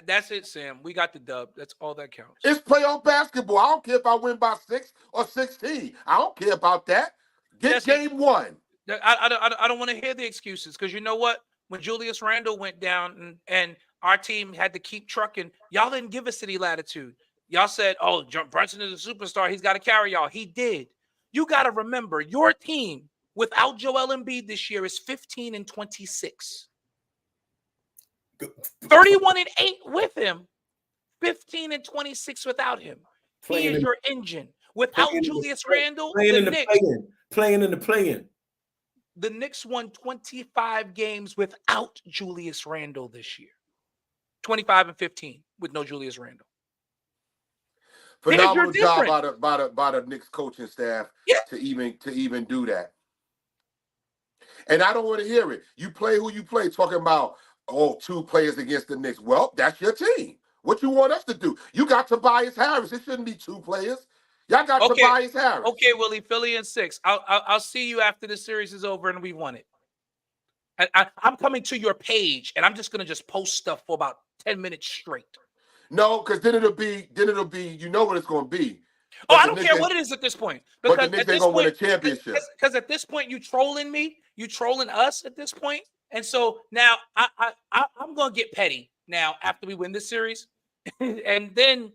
That's it, Sam. We got the dub. That's all that counts. It's playoff basketball. I don't care if I win by 6 or 16. I don't care about that. Get game 1. I don't want to hear the excuses because you know what? When Julius Randle went down and our team had to keep trucking, y'all didn't give us any latitude. Y'all said, "Oh, Brunson is a superstar. He's got to carry y'all." He did. You got to remember, your team without Joel Embiid this year is 15-26. 31-8 with him, 15-26 without him. He is your engine. Without Julius Randle, the Knicks playing in the play-in. The Knicks won 25 games without Julius Randle this year. 25-15 with no Julius Randle. Phenomenal job by the Knicks coaching staff to even do that. And I don't want to hear it. You play who you play, talking about 2 players against the Knicks. Well, that's your team. What you want us to do? You got Tobias Harris. It shouldn't be 2 players. Y'all got Tobias Harris. Okay, Willie, Philly in 6. I'll see you after the series is over and we won it. I'm coming to your page and I'm just gonna post stuff for about 10 minutes straight. No, because then it'll be, you know what it's gonna be. Oh, I don't care what it is at this point. Because but the Knicks ain't gonna win a championship. Because at this point, you trolling me, you trolling us at this point. And so now I'm gonna get petty now after we win this series, and then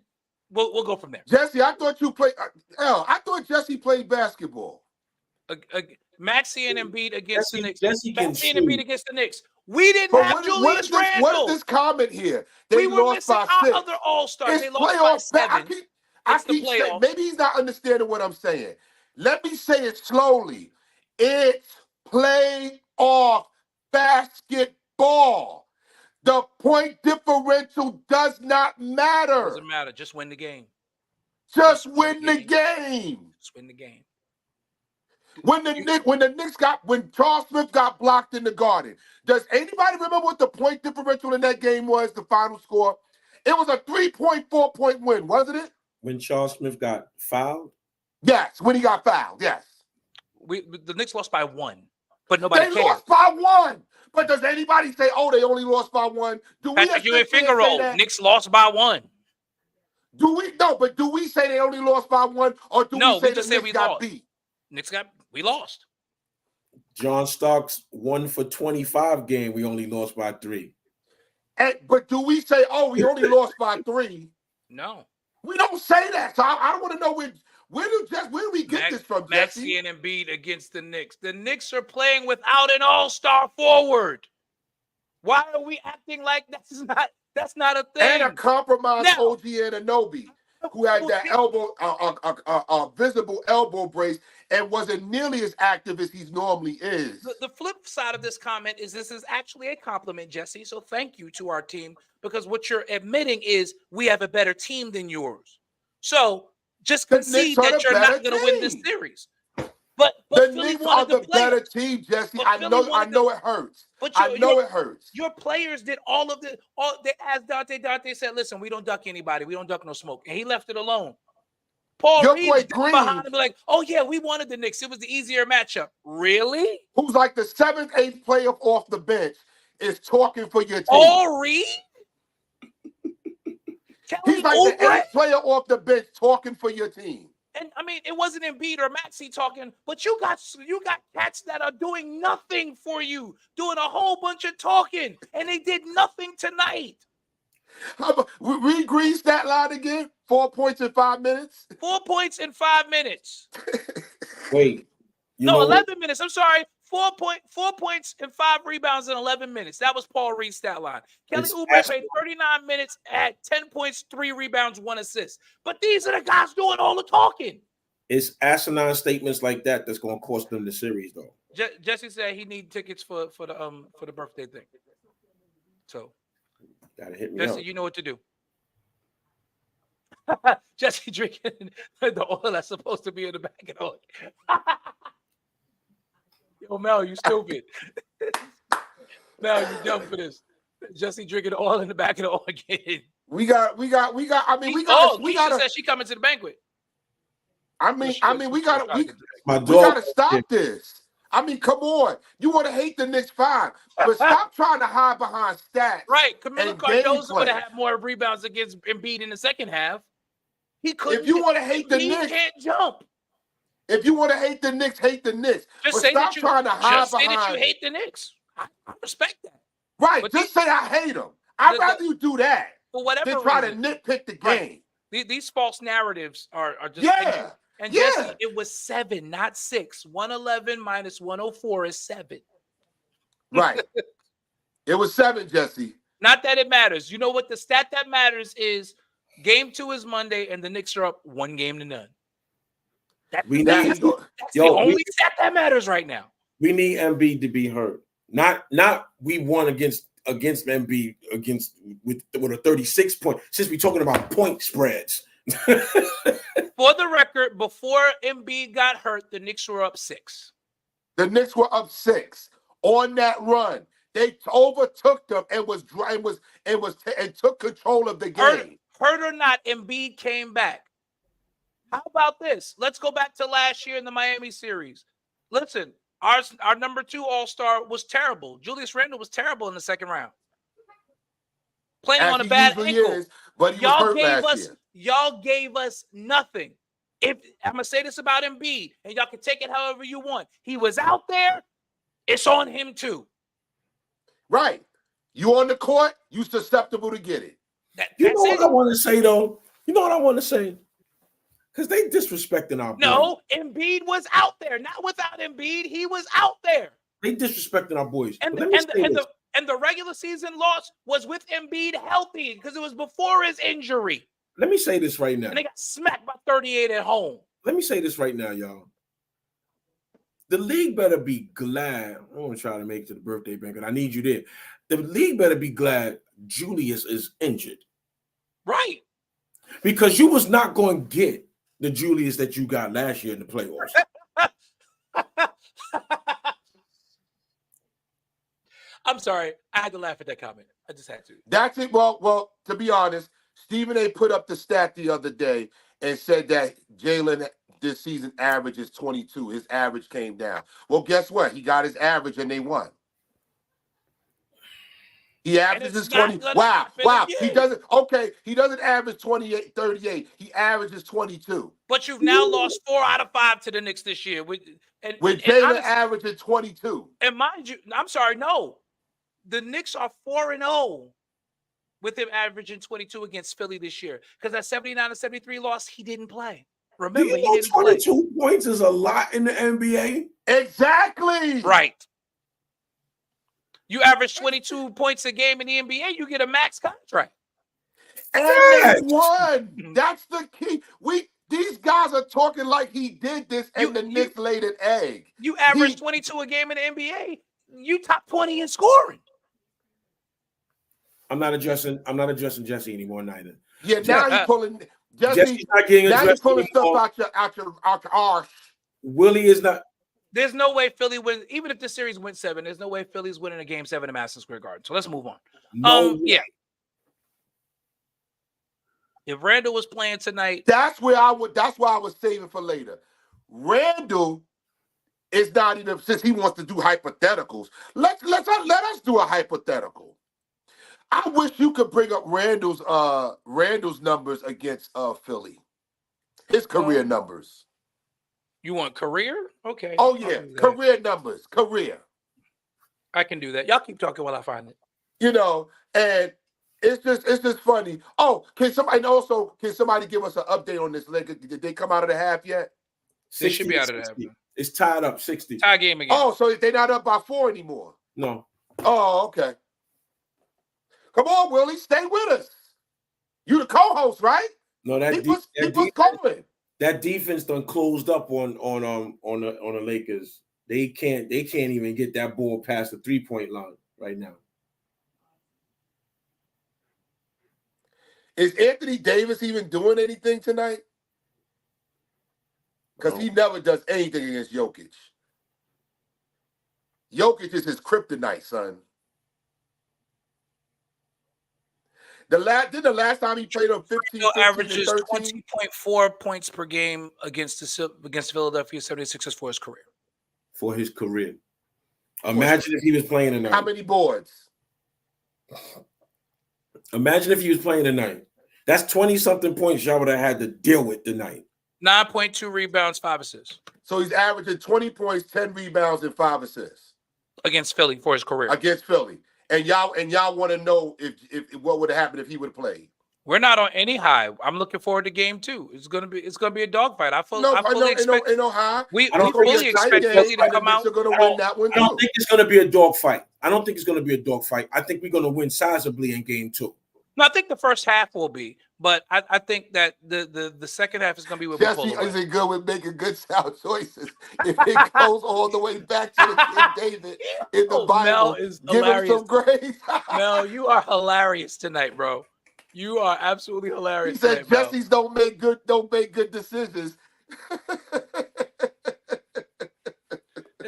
we'll go from there. Jesse, I thought you played. I thought Jesse played basketball. Maxey and Embiid against the Knicks. Maxey and Embiid against the Knicks. We didn't have Julius Randle. What is this comment here? They lost by 6. Our other all-stars. They lost by 7. I keep saying, maybe he's not understanding what I'm saying. Let me say it slowly. It's playoff basketball. The point differential does not matter. Doesn't matter. Just win the game. Just win the game. Just win the game. When Charles Smith got blocked in the Garden, does anybody remember what the point differential in that game was? The final score? It was a 3.4 point win, wasn't it? When Charles Smith got fouled? Yes, when he got fouled, yes. The Knicks lost by 1, but nobody cared. They lost by 1. But does anybody say, oh, they only lost by 1? Do we Patrick Ewing finger roll. Knicks lost by 1. Do we say they only lost by 1, or do we say the Knicks got beat? We lost. John Starks 1 for 25 game. We only lost by 3. But do we say, oh, we only lost by 3? No. We don't say that. So I don't want to know where do we get this from, Jesse? Maxey and Embiid against the Knicks. The Knicks are playing without an all-star forward. Why are we acting like that's not a thing? And a compromised OG Anunoby, who had that visible elbow brace and wasn't nearly as active as he normally is. The flip side of this comment is this is actually a compliment, Jesse. So thank you to our team, because what you're admitting is we have a better team than yours. So just concede that you're not going to win this series. But the Philly Knicks are the better team, Jesse. I know it hurts. I know it hurts. Your players did all of this. As Dante said, listen, we don't duck anybody. We don't duck no smoke. And he left it alone. Paul Reed behind him like, oh, yeah, we wanted the Knicks. It was the easier matchup. Really? Who's like the 7th, 8th player off the bench is talking for your team. Paul Reed? He's like the 8th player off the bench talking for your team. And I mean, it wasn't Embiid or Maxey talking, but you got cats that are doing nothing for you, doing a whole bunch of talking, and they did nothing tonight. Read Green's stat line again. 4 points in 5 minutes. 4 points in 5 minutes. Wait. 11 minutes. I'm sorry. 4 points and 5 rebounds in 11 minutes. That was Paul Reed's stat line. Kelly Oubre played 39 minutes at 10 points, 3 rebounds, 1 assist. But these are the guys doing all the talking. It's asinine statements like that that's going to cost them the series, though. Jesse said he needs tickets for the birthday thing. So, gotta hit me Jesse, up. you know what to do. Jesse drinking the oil that's supposed to be in the bag of oil. Yo, Mel, you stupid. Mel, you dumb for this. Jesse drinking oil in the back of the oil again. We got. Keisha said she coming to the banquet. We gotta stop this. I mean, come on. You want to hate the Knicks, fine, but stop trying to hide behind stats. Right, Camilo Cardozo would have had more rebounds against Embiid in the second half. He couldn't. If you want to hate the Knicks, he can't jump. If you want to hate the Knicks, hate the Knicks. Just but say stop that trying to hide just behind. Say that you hate the Knicks. I respect that. Right. But just say I hate them. I'd rather you do that for whatever than try reason. to nitpick the game. Right. These false narratives are just And Jesse, it was 7, not 6. 111 minus 104 is 7. Right. It was 7, Jesse. Not that it matters. You know what? The stat that matters is game 2 is Monday, and the Knicks are up 1-0. That's the only stat that matters right now. We need Embiid to be hurt. Not we won against Embiid with a 36 point. Since we're talking about point spreads. For the record, before Embiid got hurt, the Knicks were up 6. The Knicks were up 6 on that run. They overtook them and took control of the game. Hurt or not, Embiid came back. How about this? Let's go back to last year in the Miami series. Listen, our number 2 All-Star was terrible. Julius Randle was terrible in the second round. Playing on a bad ankle. But he was hurt last year. Y'all gave us nothing. I'm gonna say this about Embiid, and y'all can take it however you want. He was out there. It's on him too. Right. You on the court, you susceptible to get it. You know what I want to say though? You know what I want to say? Because they disrespecting our boys. No, Embiid was out there. Not without Embiid. He was out there. They disrespecting our boys. And the regular season loss was with Embiid healthy because it was before his injury. Let me say this right now. And they got smacked by 38 at home. Let me say this right now, y'all. The league better be glad. I want to try to make it to the birthday banquet. I need you there. The league better be glad Julius is injured. Right. Because you was not going to get the Julius that you got last year in the playoffs. I'm sorry. I had to laugh at that comment. I just had to. That's it. Well, to be honest, Stephen A. put up the stat the other day and said that Jalen this season average is 22. His average came down. Well, guess what? He got his average and they won. He averages 20. Wow. He doesn't average 28, 38. He averages 22. But you've now lost 4 out of 5 to the Knicks this year. With Jalen averaging 22. And mind you, I'm sorry, no. The Knicks are 4-0 with him averaging 22 against Philly this year. Because that 79-73 loss, he didn't play. Remember, he didn't 22 points is a lot in the NBA? Exactly. Right. You average 22 points a game in the NBA, you get a max contract. And they won. That's the key. These guys are talking like he did this and the Knicks laid an egg. You average 22 a game in the NBA. You top 20 in scoring. I'm not addressing Jesse anymore neither. Yeah, now he's pulling Jesse's not getting now he's pulling anymore. stuff out your arse. Willie is not. There's no way Philly wins. Even if the series went 7, there's no way Philly's winning a game 7 at Madison Square Garden. So let's move on. Yeah. If Randall was playing tonight, that's why I was saving for later. Randall is not even, since he wants to do hypotheticals. Let us do a hypothetical. I wish you could bring up Randall's numbers against Philly. His career numbers. You want career? Okay. Oh yeah, career numbers. Career. I can do that. Y'all keep talking while I find it. And it's just funny. Oh, can somebody give us an update on this? Did they come out of the half yet? They should be out of the half. It's tied up 60. Tie game again. Oh, so they're not up by 4 anymore. No. Oh, okay. Come on, Willie, stay with us. You the co-host, right? No, keep us going. That defense done closed up on the Lakers. They can't even get that ball past the 3-point line right now. Is Anthony Davis even doing anything tonight? Because he never does anything against Jokic. Jokic is his kryptonite, son. The last time he played on 15, averages 20.4 points per game against Philadelphia 76ers for his career. For his career. Imagine if he was playing tonight. How many boards? Imagine if he was playing tonight. That's 20-something points y'all would have had to deal with tonight. 9.2 rebounds, 5 assists. So he's averaging 20 points, 10 rebounds, and 5 assists. Against Philly for his career. Against Philly. And y'all want to know if what would have happened if he would have played. We're not on any high. I'm looking forward to game 2. It's gonna be a dogfight. I fully expect no high. We fully expect Philly to come out. Gonna win that one. I don't think it's gonna be a dogfight. I think we're gonna win sizably in game 2. No, I think the first half will be, but I think that the second half is going to be what we pull away. Jesse isn't good with making good sound choices. If it goes all the way back to the King David in the Bible, Mel is give him some grace. Mel, you are hilarious tonight, bro. You are absolutely hilarious. He said tonight, Jesse's don't make good decisions.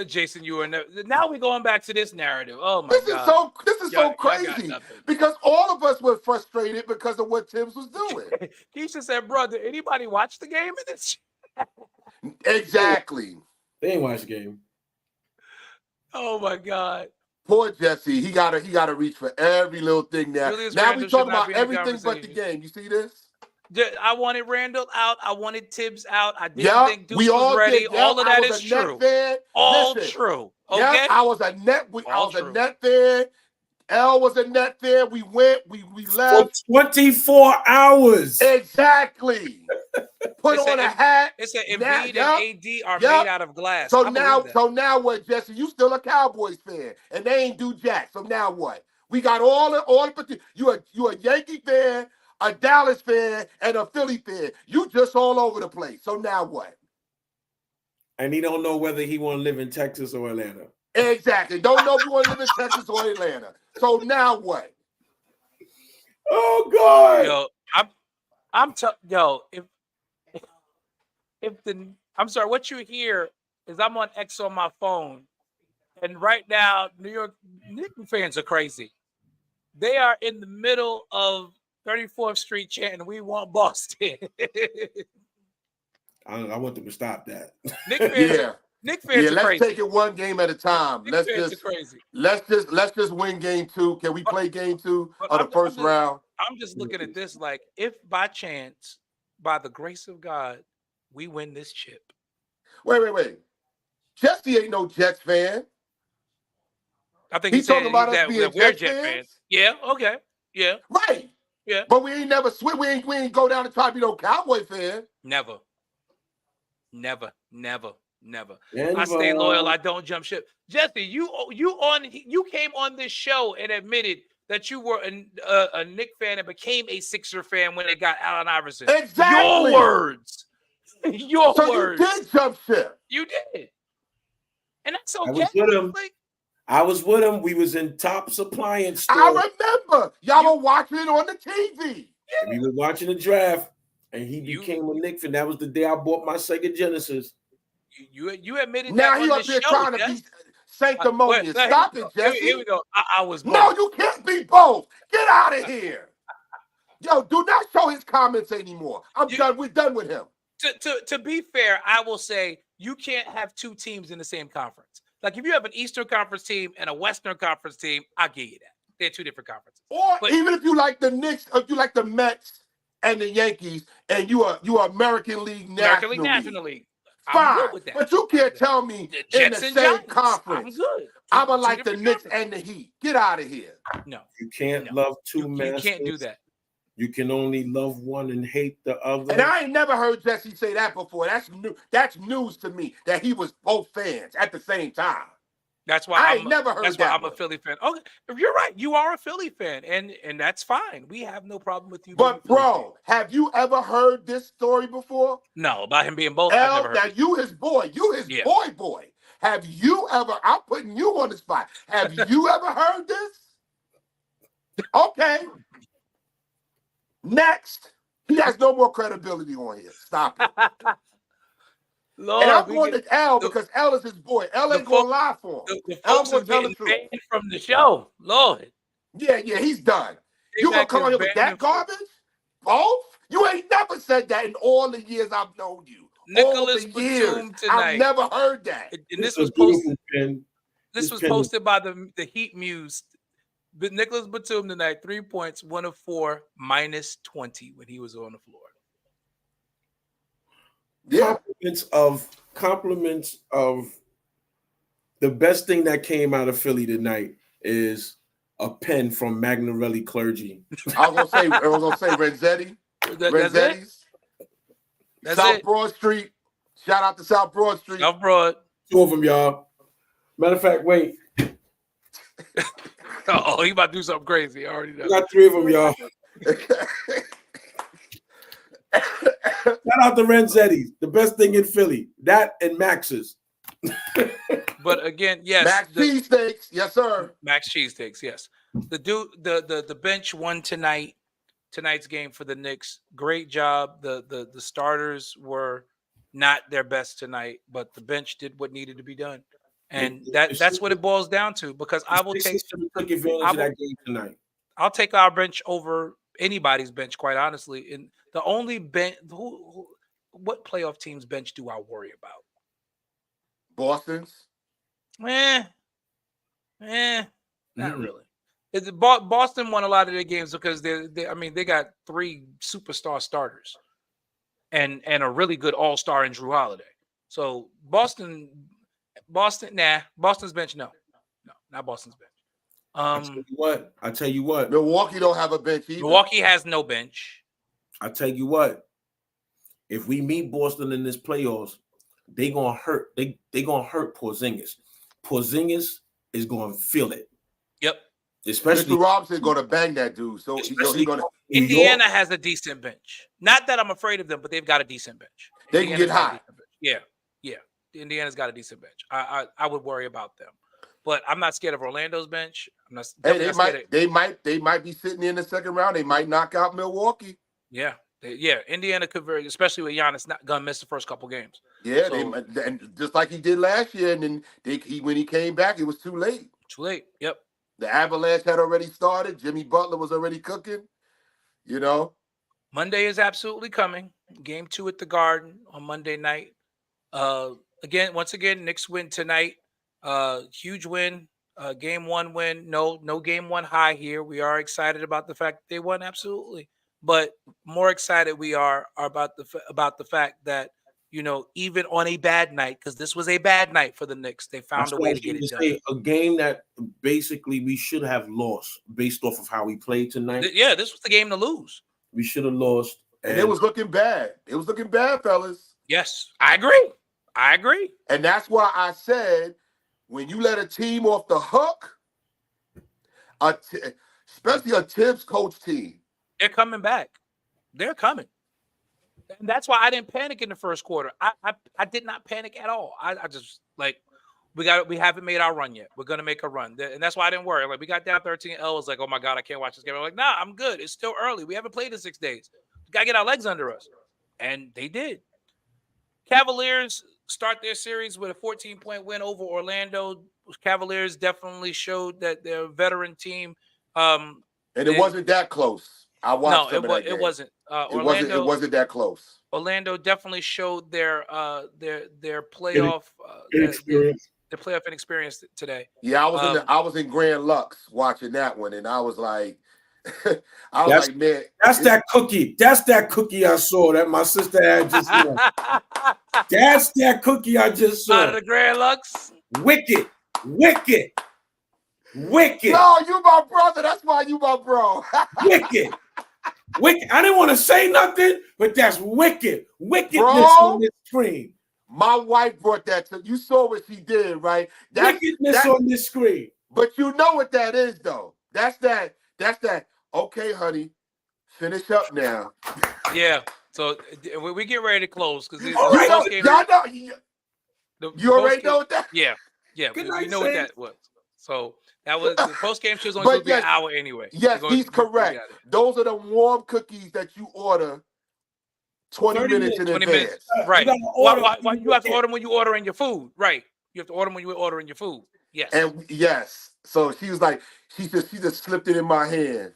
Jason, you are now we're going back to this narrative. Oh my God. This is so crazy because all of us were frustrated because of what Tibbs was doing. Keisha said, bro, did anybody watch the game in this? Exactly. They ain't watch the game. Oh my God. Poor Jesse. He gotta reach for every little thing now. Now we talking about everything but the game. You see this? I wanted Randall out. I wanted Tibbs out. I didn't think Deuce was ready. All of that is true. All true. Okay. Yep, I was a net fan. L was a net fan. We went. We left. For 24 hours. Exactly. Put on a hat. It said Embiid and AD are made out of glass. So now what, Jesse? You still a Cowboys fan, and they ain't do jack. So now what? We got all the you a Yankee fan, a Dallas fan, and a Philly fan. You just all over the place. So now what? And he don't know whether he want to live in Texas or Atlanta. Exactly. Don't know if you want to live in Texas or Atlanta. So now what? Oh God. Yo, I'm sorry, what you hear is I'm on X on my phone, And right now, New York Knicks fans are crazy. They are in the middle of 34th Street chanting, "We want Boston." I want them to stop that. Knicks fans are Let's crazy. take it one game at a time. Knicks fans are crazy. Let's just win game 2. Can we play game 2 of the first round? I'm just looking at this like, if by chance, by the grace of God, we win this chip. Wait. Jesse ain't no Jets fan. I think he's talking about us being we're Jets Jet fans. fans. Yeah, okay. Yeah. Right. Yeah. But we ain't never switch. We ain't go down and try to be no Cowboy fan. Never. I stay loyal. I don't jump ship. Jesse, you came on this show and admitted that you were a Knick fan and became a Sixer fan when they got Allen Iverson. Exactly. Your words. Your words. So you did jump ship. You did. And that's okay. I was with him. I was with him. We was in Top's appliance store. I remember. Y'all were watching it on the TV. Yeah. We were watching the draft, and he became a Knicks fan. That was the day I bought my Sega Genesis. You admitted now that he on up the here show, trying to be sanctimonious. Stop it, Jesse. Here we go. I was both. No, you can't be both. Get out of here. Yo, do not show his comments anymore. Done. We're done with him. To be fair, I will say you can't have two teams in the same conference. Like if you have an Eastern Conference team and a Western Conference team, I'll give you that. They're two different conferences. Or even if you like the Knicks, if you like the Mets and the Yankees, and you are American League National League. Fine, but you can't tell me in the same conference. I'm gonna like the Knicks and the Heat. Get out of here. No, you can't love two masters. You can't do that. You can only love one and hate the other. And I ain't never heard Jesse say that before. That's new. That's news to me that he was both fans at the same time. That's why I ain't never heard that. That's why I'm a Philly fan. Okay, you're right. You are a Philly fan, and that's fine. We have no problem with you. But bro, have you ever heard this story before? No, about him being both. I've never heard you his boy. You his boy. Have you ever? I'm putting you on the spot. Have you ever heard this? Okay. Next, he has no more credibility on here. Stop it. Lord, and I'm going to L because L is his boy. L ain't going to lie for him. The folks are getting banned from the show. Lord. Yeah, he's done. You going to come on here with that garbage? Both? You ain't never said that in all the years I've known you. Nicholas Batum tonight. I've never heard that. And this was posted. This was posted by the Heat Muse. But Nicholas Batum tonight, 3 points, 1 of 4, -20 when he was on the floor. Yeah. Compliments of the best thing that came out of Philly tonight is a pen from Magnarelli Clergy. I was gonna say Renzetti. Renzetti's. South Broad Street. Shout out to South Broad Street. South Broad. 2 of them, y'all. Matter of fact, wait. Oh, he about to do something crazy. I already know. I got 3 of them, y'all. Shout out to Renzetti's, the best thing in Philly. That and Max's. But again, yes. Max cheesesteaks, yes, sir. Max cheesesteaks, yes. The bench won tonight's game for the Knicks. Great job. The starters were not their best tonight, but the bench did what needed to be done. And that's what it boils down to, because I will take advantage of that game tonight. I'll take our bench over anybody's bench, quite honestly. And the only bench, what playoff team's bench do I worry about? Boston's? Not really. Boston won a lot of their games because they got 3 superstar starters and a really good all-star in Drew Holiday. So Boston's bench, no, not Boston's bench. I tell you what. Milwaukee don't have a bench either. Milwaukee has no bench. I tell you what. If we meet Boston in this playoffs, they gonna hurt. They gonna hurt Porzingis. Porzingis is gonna feel it. Yep. Especially Mr. Robinson gonna bang that dude. So he's gonna. Indiana has a decent bench. Not that I'm afraid of them, but they've got a decent bench. They can get hot. Yeah. Indiana's got a decent bench. I would worry about them. But I'm not scared of Orlando's bench. I'm not. Hey, they might be sitting in the second round. They might knock out Milwaukee. Yeah, Indiana could very, especially with Giannis not gonna miss the first couple games. Yeah, So, and just like he did last year, and then when he came back, it was too late. Too late. Yep. The avalanche had already started. Jimmy Butler was already cooking. Monday is absolutely coming. Game 2 at the Garden on Monday night. Once again, Knicks win tonight. Huge win. Game 1 win. No game 1 high here. We are excited about the fact that they won, absolutely. But more excited we are about the fact that, even on a bad night, because this was a bad night for the Knicks, they found a way to get it done. A game that basically we should have lost based off of how we played tonight. This was the game to lose. We should have lost. And it was looking bad. It was looking bad, fellas. Yes, I agree. And that's why I said, when you let a team off the hook, especially a Tibbs coach team, they're coming back. They're coming. And that's why I didn't panic in the first quarter. I did not panic at all. I just we haven't made our run yet. We're gonna make a run, and that's why I didn't worry. Like, we got down 13-0. I was like, oh my God, I can't watch this game. I'm like, nah, I'm good. It's still early. We haven't played in 6 days. We gotta get our legs under us, and they did. Cavaliers start their series with a 14-point win over Orlando. Cavaliers definitely showed that they're a veteran team. And it wasn't that close. I watched it wasn't. It wasn't that close. Orlando definitely showed their playoff experience. Their playoff inexperience today. Yeah, I was in Grand Lux watching that one, and I was like, man, that's that cookie. That's that cookie I saw that my sister had just saw. That's that cookie I just saw. Out of the Grand Lux. Wicked. No, you my brother. That's why you my bro. Wicked. I didn't want to say nothing, but that's wicked. Wickedness on this screen. My wife brought that to you. Saw what she did, right? Wickedness on this screen. But you know what that is, though. That's that. Okay, honey, finish up now. Yeah. So we get ready to close because you already know what that. Yeah. We know what that was. So that was the post game show was only supposed to be an hour anyway. Yes, he's correct. Those are the warm cookies that you order 20 minutes in advance. Right. Why you have to order them when you ordering your food? Right. You have to order them when you're ordering your food. Yes. And yes. So she was like, she just slipped it in my hand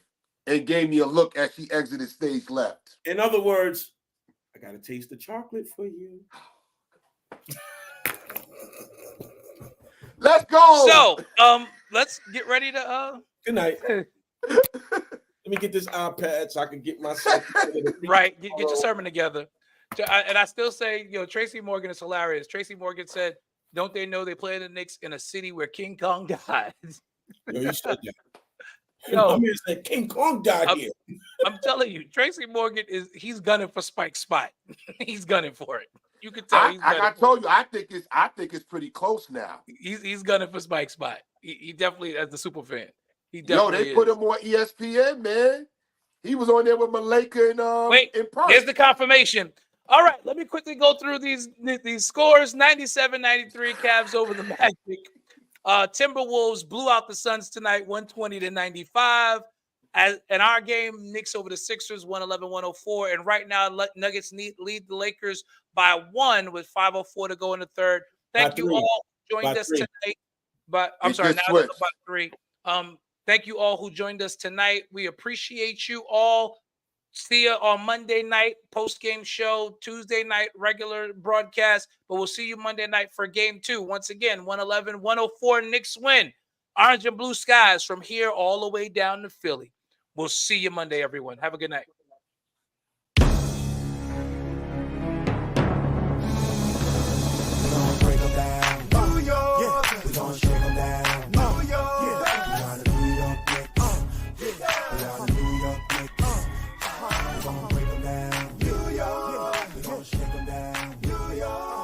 and gave me a look as she exited stage left. In other words, I gotta taste the chocolate for you. Let's go. So, let's get ready to. Good night. Let me get this iPad so I can get myself right. Get your sermon together. And I still say, Tracy Morgan is hilarious. Tracy Morgan said, "Don't they know they play the Knicks in a city where King Kong died?" You said that. I'm here saying King Kong died here. I'm telling you, Tracy Morgan he's gunning for Spike's spot. He's gunning for it. You can tell. I told you, I think it's pretty close now. He's gunning for Spike's spot. He definitely, as the super fan, he definitely. They put him on ESPN, man. He was on there with Malika and Wait, there's the confirmation. All right, let me quickly go through these scores. 97-93 Cavs over the Magic. Timberwolves blew out the Suns tonight, 120-95. In our game, Knicks over the Sixers, 111-104. And right now, Nuggets lead the Lakers by 1 with 5:04 to go in the third. Thank you all who joined us tonight. But I'm sorry, now it's about 3. Thank you all who joined us tonight. We appreciate you all. See you on Monday night, post-game show, Tuesday night, regular broadcast. But we'll see you Monday night for game 2. Once again, 111-104, Knicks win. Orange and blue skies from here all the way down to Philly. We'll see you Monday, everyone. Have a good night. New York.